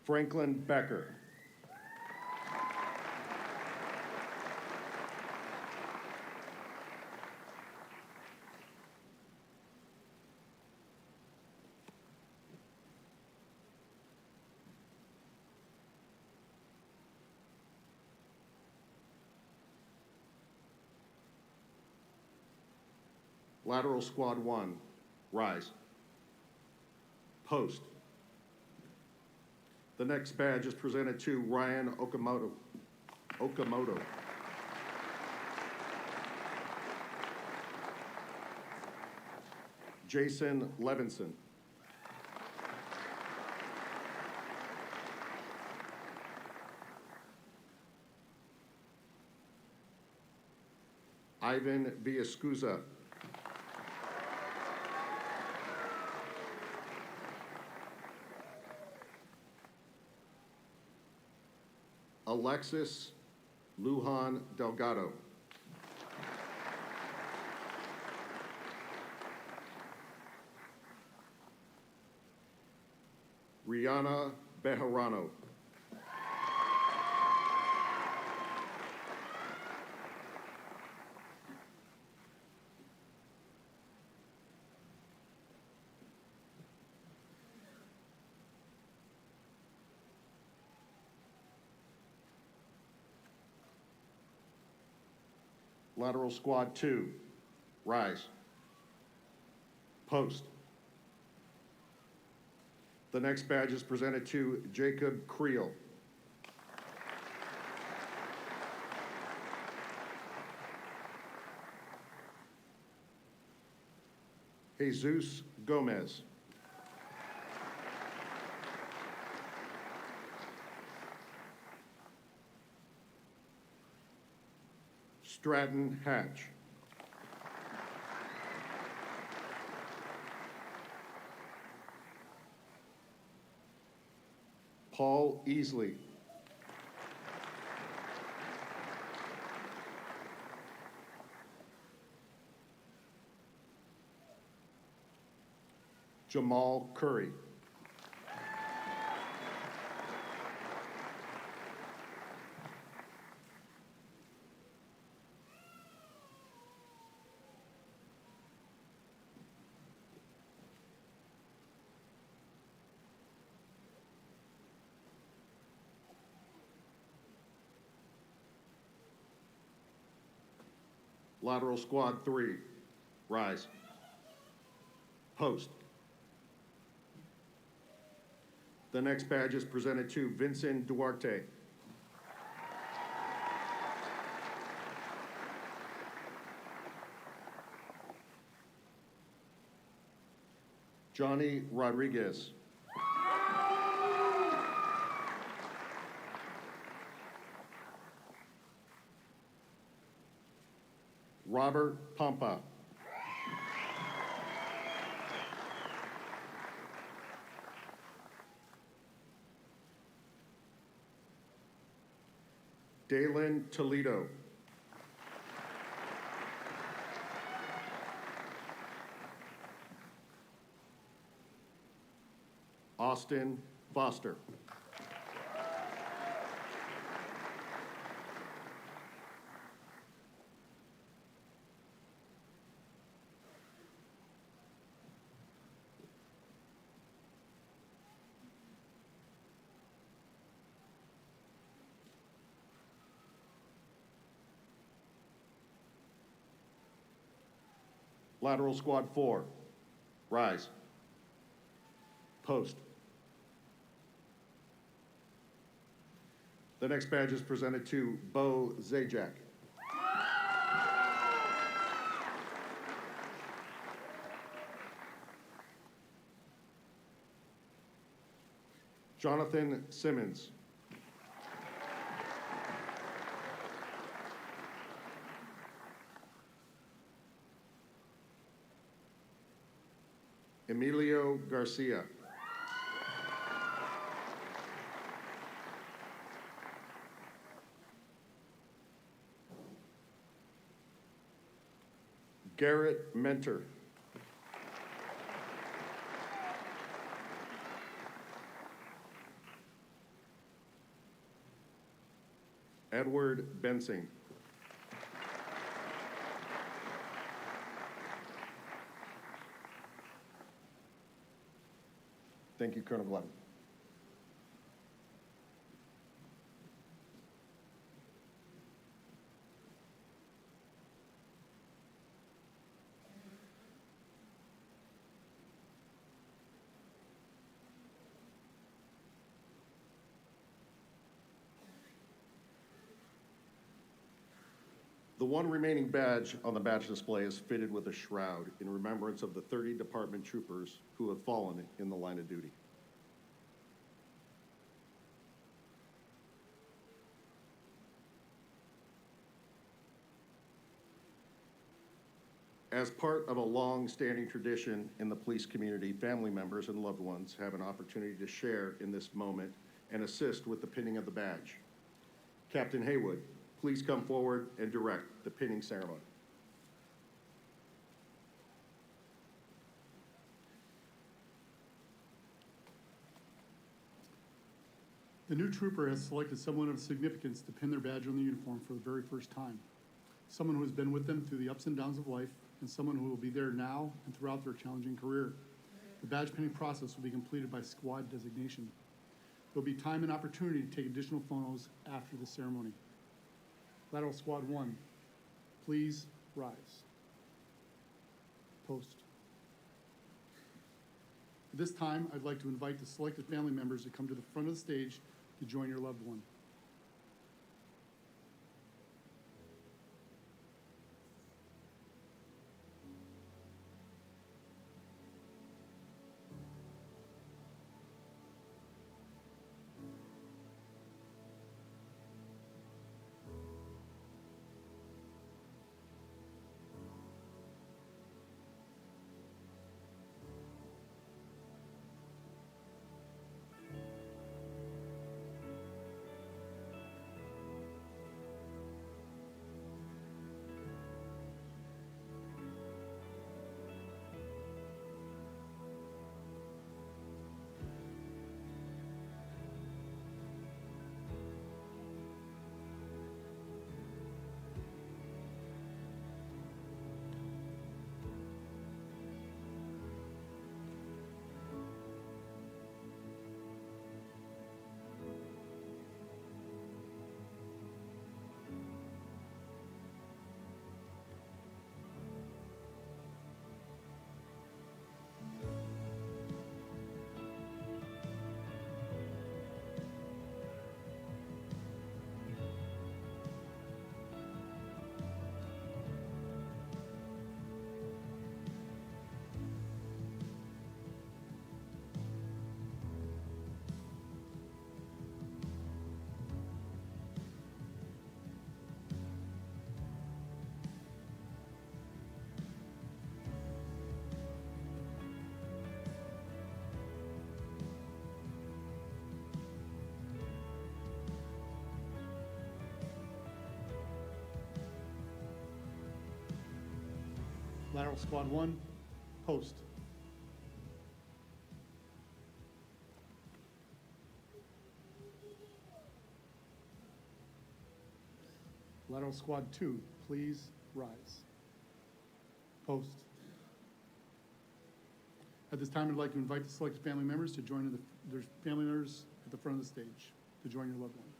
Franklin Becker. Lateral Squad 1, rise. Post. The next badge is presented to Ryan Okamoto. Jason Levinson. Ivan Villascusa. Alexis Lujan Delgado. Rihanna Bejarano. Lateral Squad 2, rise. Post. The next badge is presented to Jacob Creel. Jesus Gomez. Stratton Hatch. Paul Easley. Jamal Curry. Lateral Squad 3, rise. Post. The next badge is presented to Vincent Duarte. Johnny Rodriguez. Robert Pampa. Dalen Toledo. Austin Foster. Lateral squad 4, rise. Post. The next badge is presented to Bo Zajac. Jonathan Simmons. Emilio Garcia. Garrett Mentor. Edward Bensing. Thank you, Colonel Gladden. The one remaining badge on the badge display is fitted with a shroud in remembrance of the 30 department troopers who have fallen in the line of duty. As part of a long-standing tradition in the police community, family members and loved ones have an opportunity to share in this moment and assist with the pinning of the badge. Captain Haywood, please come forward and direct the pinning ceremony. The new trooper has selected someone of significance to pin their badge on the uniform for the very first time. Someone who has been with them through the ups and downs of life, and someone who will be there now and throughout their challenging career. The badge pinning process will be completed by squad designation. There'll be time and opportunity to take additional photos after the ceremony. Lateral squad 1, please rise. Post. At this time, I'd like to invite the selected family members to come to the front of the stage to join your loved one. Lateral Squad 1, post. Lateral Squad 2, please rise. Post. At this time, I'd like to invite the selected family members to join their family members at the front of the stage to join your loved one.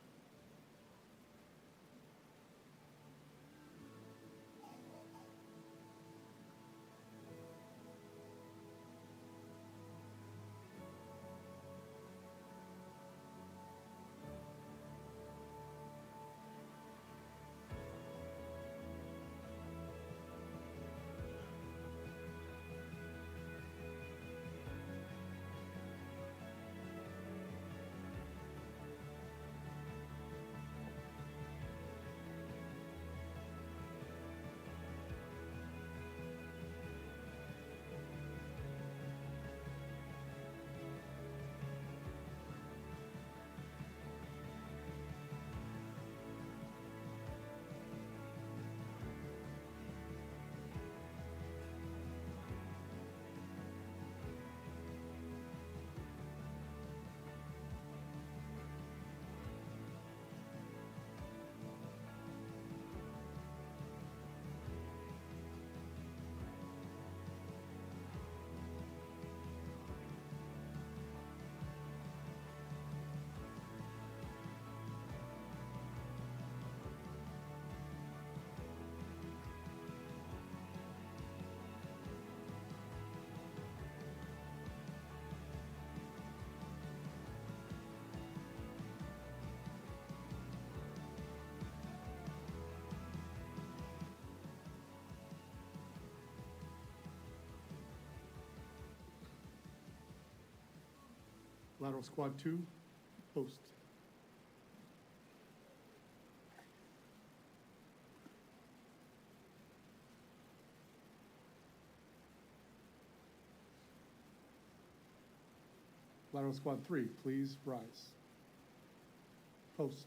Lateral Squad 2, post. Lateral Squad 3, please rise. Post.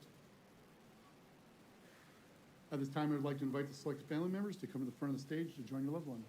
At this time, I would like to invite the selected family members to come to the front of the stage to join your loved one.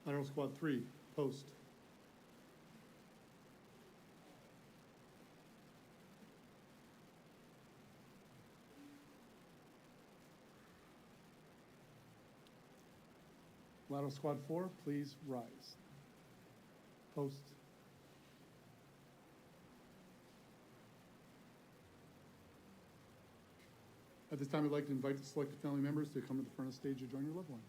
Lateral Squad 3, post. Lateral Squad 4, please rise. Post. At this time, I'd like to invite the selected family members to come to the front of the stage to join your loved one.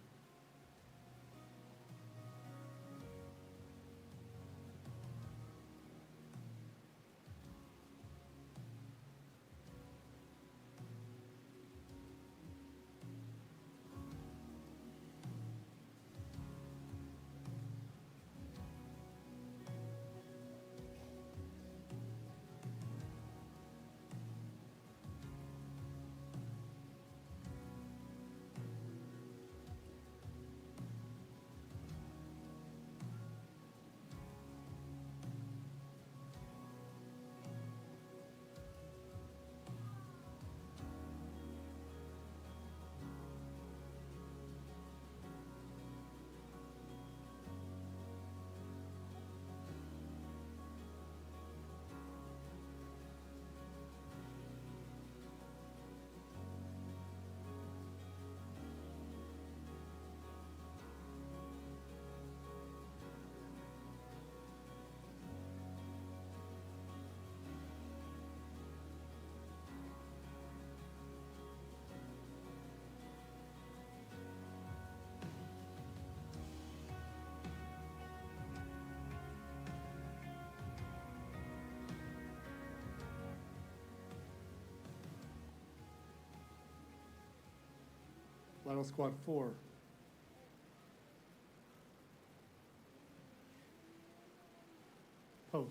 Lateral squad 4. Post.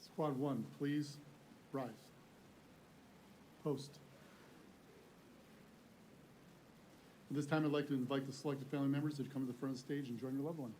Squad 1, please rise. Post. At this time, I'd like to invite the selected family members to come to the front of the stage and join your loved one.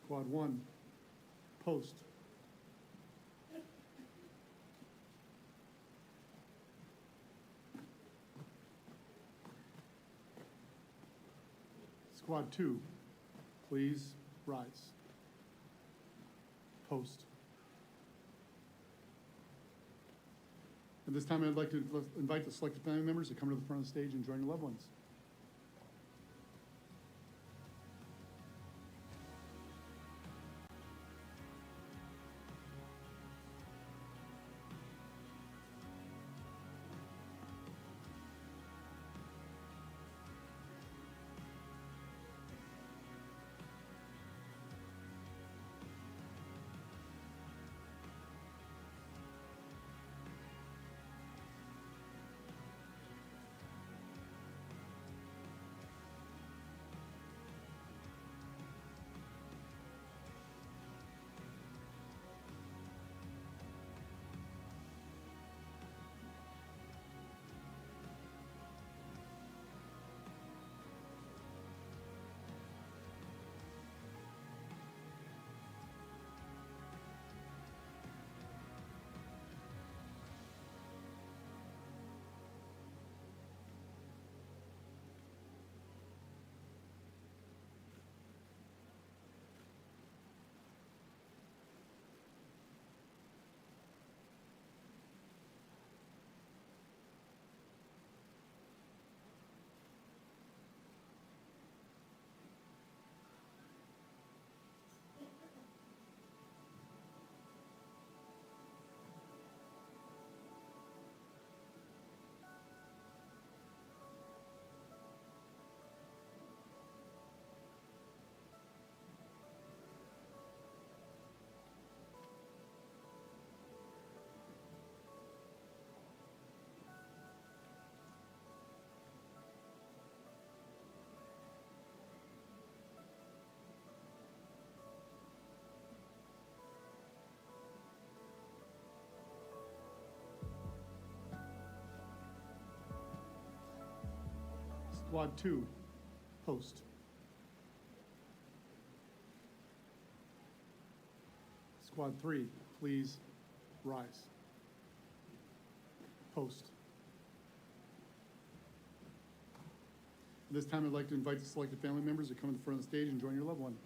Squad 1, post. Squad 2, please rise. Post. At this time, I'd like to invite the selected family members to come to the front of the stage and join your loved ones. Squad 2, post. Squad 3, please rise. Post. At this time, I'd like to invite the selected family members to come to the front of the stage and join your loved one.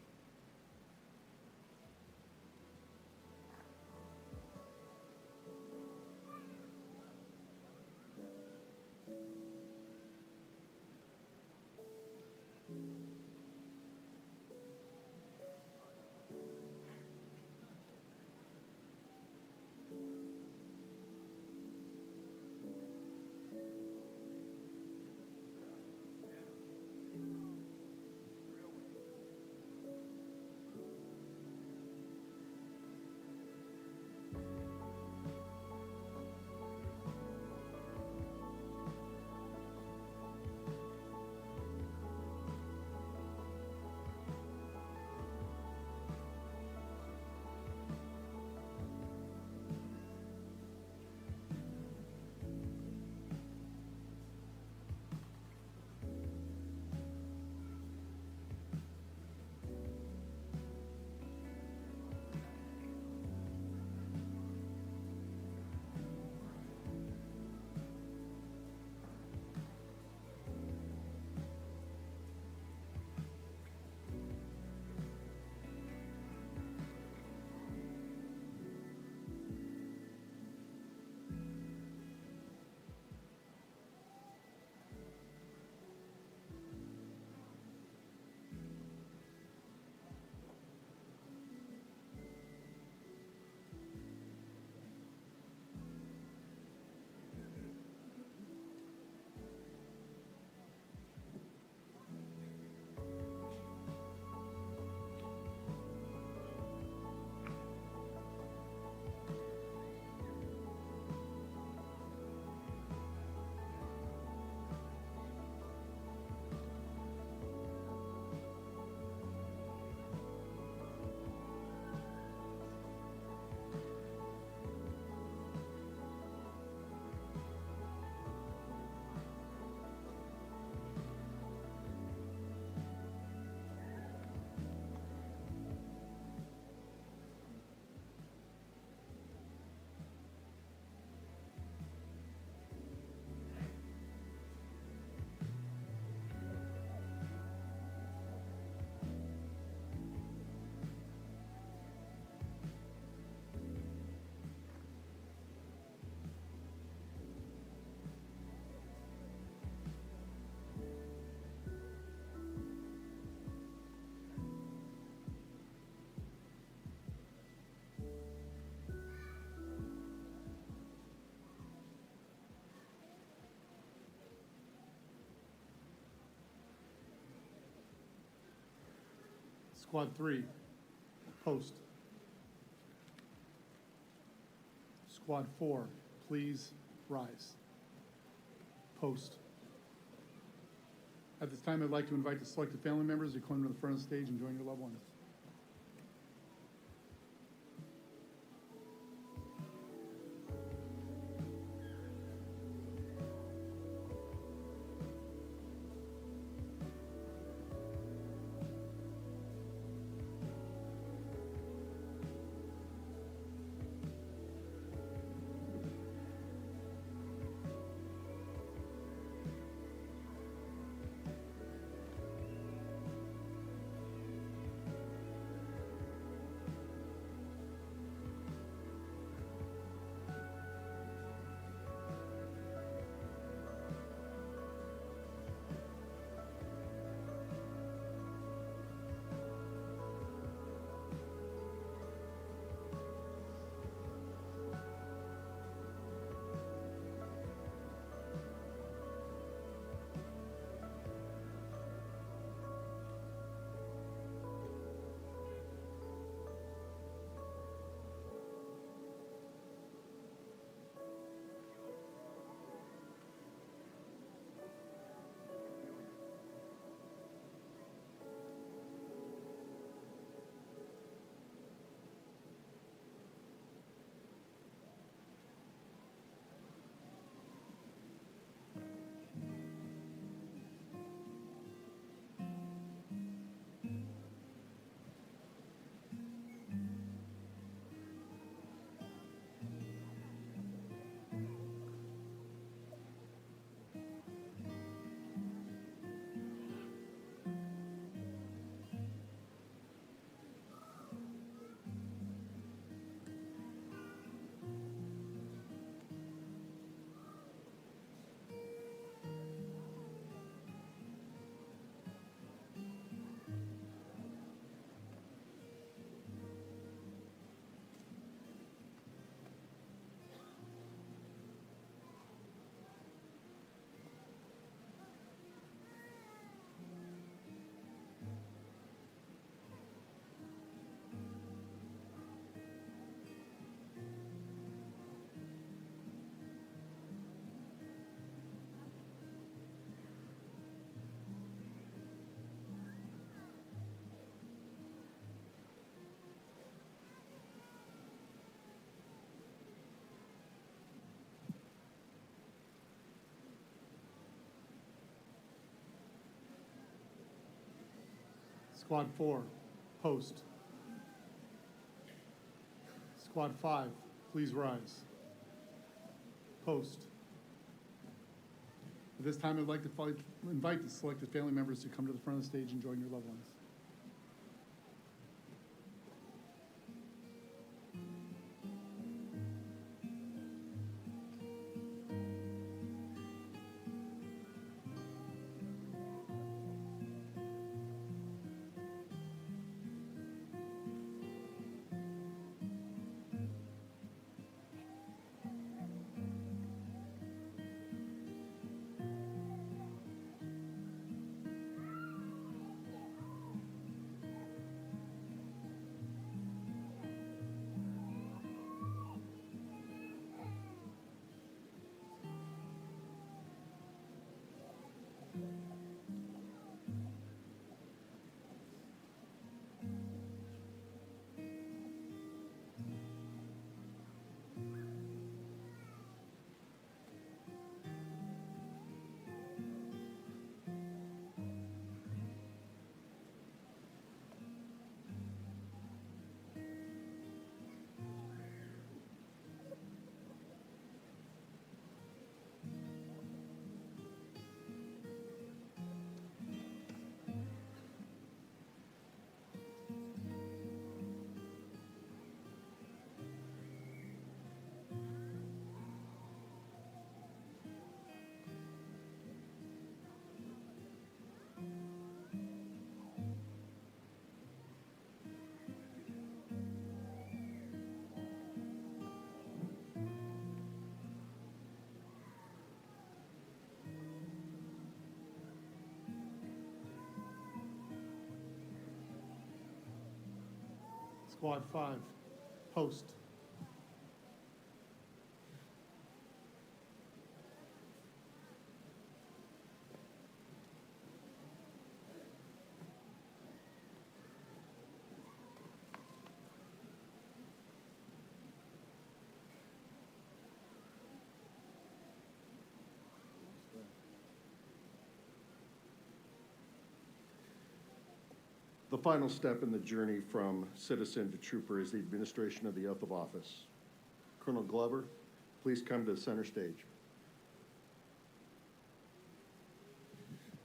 Squad 3, post. Squad 4, please rise. Post. At this time, I'd like to invite the selected family members to come to the front of the stage and join your loved ones. Squad 4, post. Squad 5, please rise. Post. At this time, I'd like to invite the selected family members to come to the front of the stage and join your loved ones. Squad 5, post. The final step in the journey from citizen to trooper is the administration of the oath of office. Colonel Glover, please come to the center stage.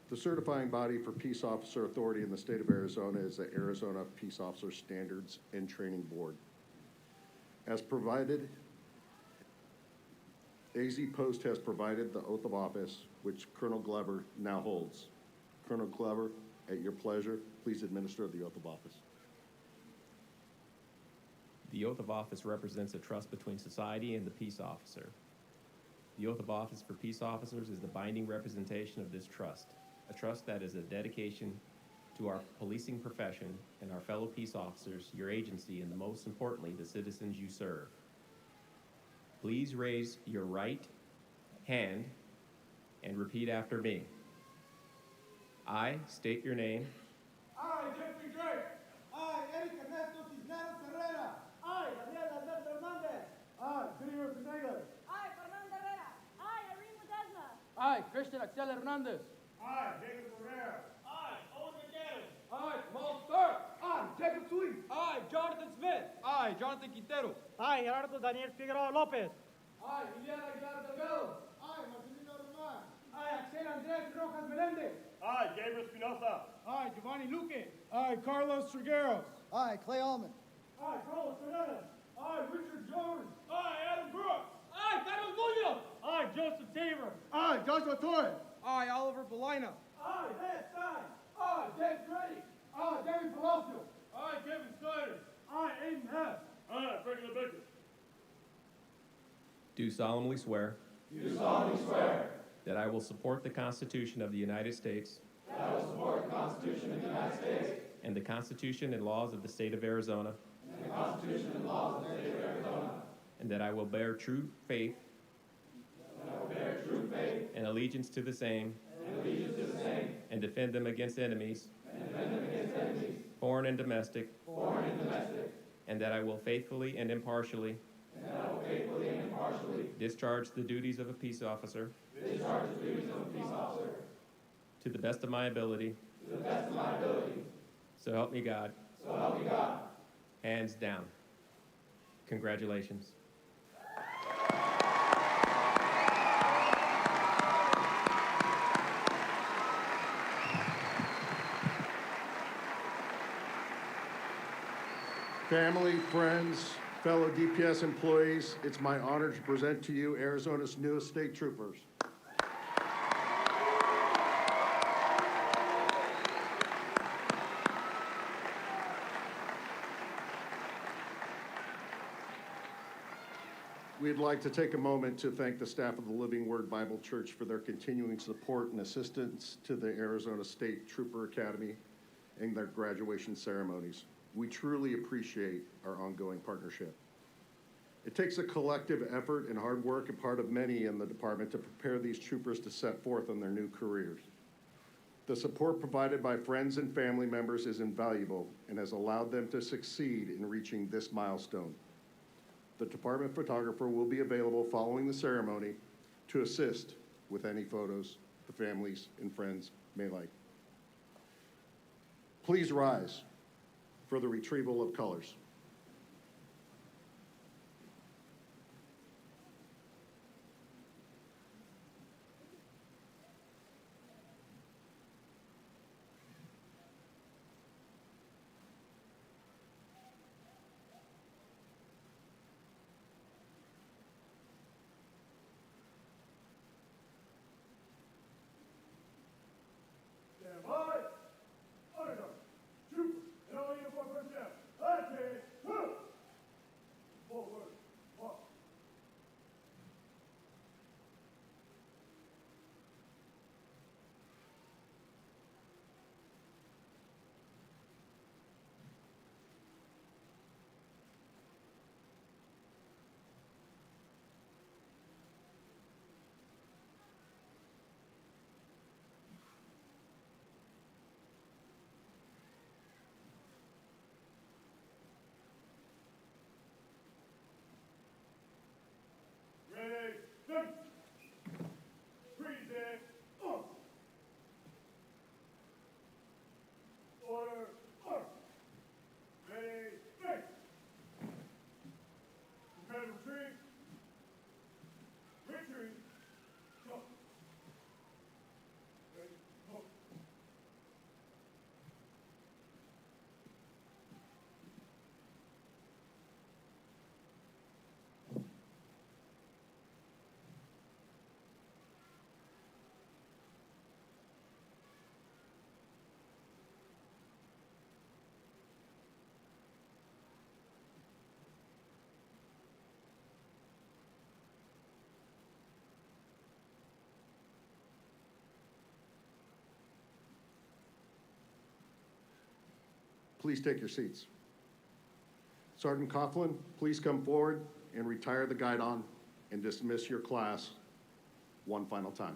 The certifying body for Peace Officer Authority in the state of Arizona is the Arizona Peace Officer Standards and Training Board. As provided, AZ Post has provided the oath of office, which Colonel Glover now holds. Colonel Glover, at your pleasure, please administer the oath of office. The oath of office represents a trust between society and the peace officer. The oath of office for peace officers is the binding representation of this trust, a trust that is a dedication to our policing profession and our fellow peace officers, your agency, and most importantly, the citizens you serve. Please raise your right hand and repeat after me. I state your name. I, Jeffrey Drake. I, Eric Ernesto Cisneros Herrera. I, Daniel Alberto Hernandez. I, Junior Pineda. I, Fernando Herrera. I, Irene Ledesma. I, Christian Axel Hernandez. I, David Ferrer. I, Owen Miguel. I, Paul Stark. I, Jacob Sweet. I, Jonathan Smith. I, Jonathan Quintero. I, Gerardo Daniel Figueroa Lopez. I, Julián Aguilar Delgado. I, Marcelino Román. I, Axel Andrés Rojas Melendez. I, Gabriel Espinosa. I, Giovanni Luque. I, Carlos Trigueros. I, Clay Allman. I, Carlos Fernandez. I, Richard Jones. I, Adam Brooks. I, Carlos Munoz. I, Joseph Tabor. I, Joshua Torres. I, Oliver Belina. I, Ed Stein. I, James Grady. I, David Palacio. I, Kevin Snyder. I, Aiden Hess. I, Franklin Baker. Do solemnly swear. Do solemnly swear. That I will support the Constitution of the United States. That I will support the Constitution of the United States. And the Constitution and laws of the state of Arizona. And the Constitution and laws of the state of Arizona. And that I will bear true faith. And I will bear true faith. And allegiance to the same. And allegiance to the same. And defend them against enemies. And defend them against enemies. Foreign and domestic. Foreign and domestic. And that I will faithfully and impartially. And that I will faithfully and impartially. Discharge the duties of a peace officer. Discharge the duties of a peace officer. To the best of my ability. To the best of my ability. So help me God. So help me God. Hands down. Congratulations. Family, friends, fellow DPS employees, it's my honor to present to you Arizona's newest state troopers. We'd like to take a moment to thank the staff of the Living Word Bible Church for their continuing support and assistance to the Arizona State Trooper Academy and their graduation ceremonies. We truly appreciate our ongoing partnership. It takes a collective effort and hard work and part of many in the department to prepare these troopers to set forth on their new careers. The support provided by friends and family members is invaluable and has allowed them to succeed in reaching this milestone. The department photographer will be available following the ceremony to assist with any photos the families and friends may like. Please rise for the retrieval of colors. Stand by. Honor guard. Troopers and all uniformed personnel. Attitude. Forward. March. Ready, face. Freeze. Order, march. Ready, face. Prepare to retreat. Retreat. Jump. Ready, go. Please take your seats. Sergeant Coughlin, please come forward and retire the guidon and dismiss your class one final time.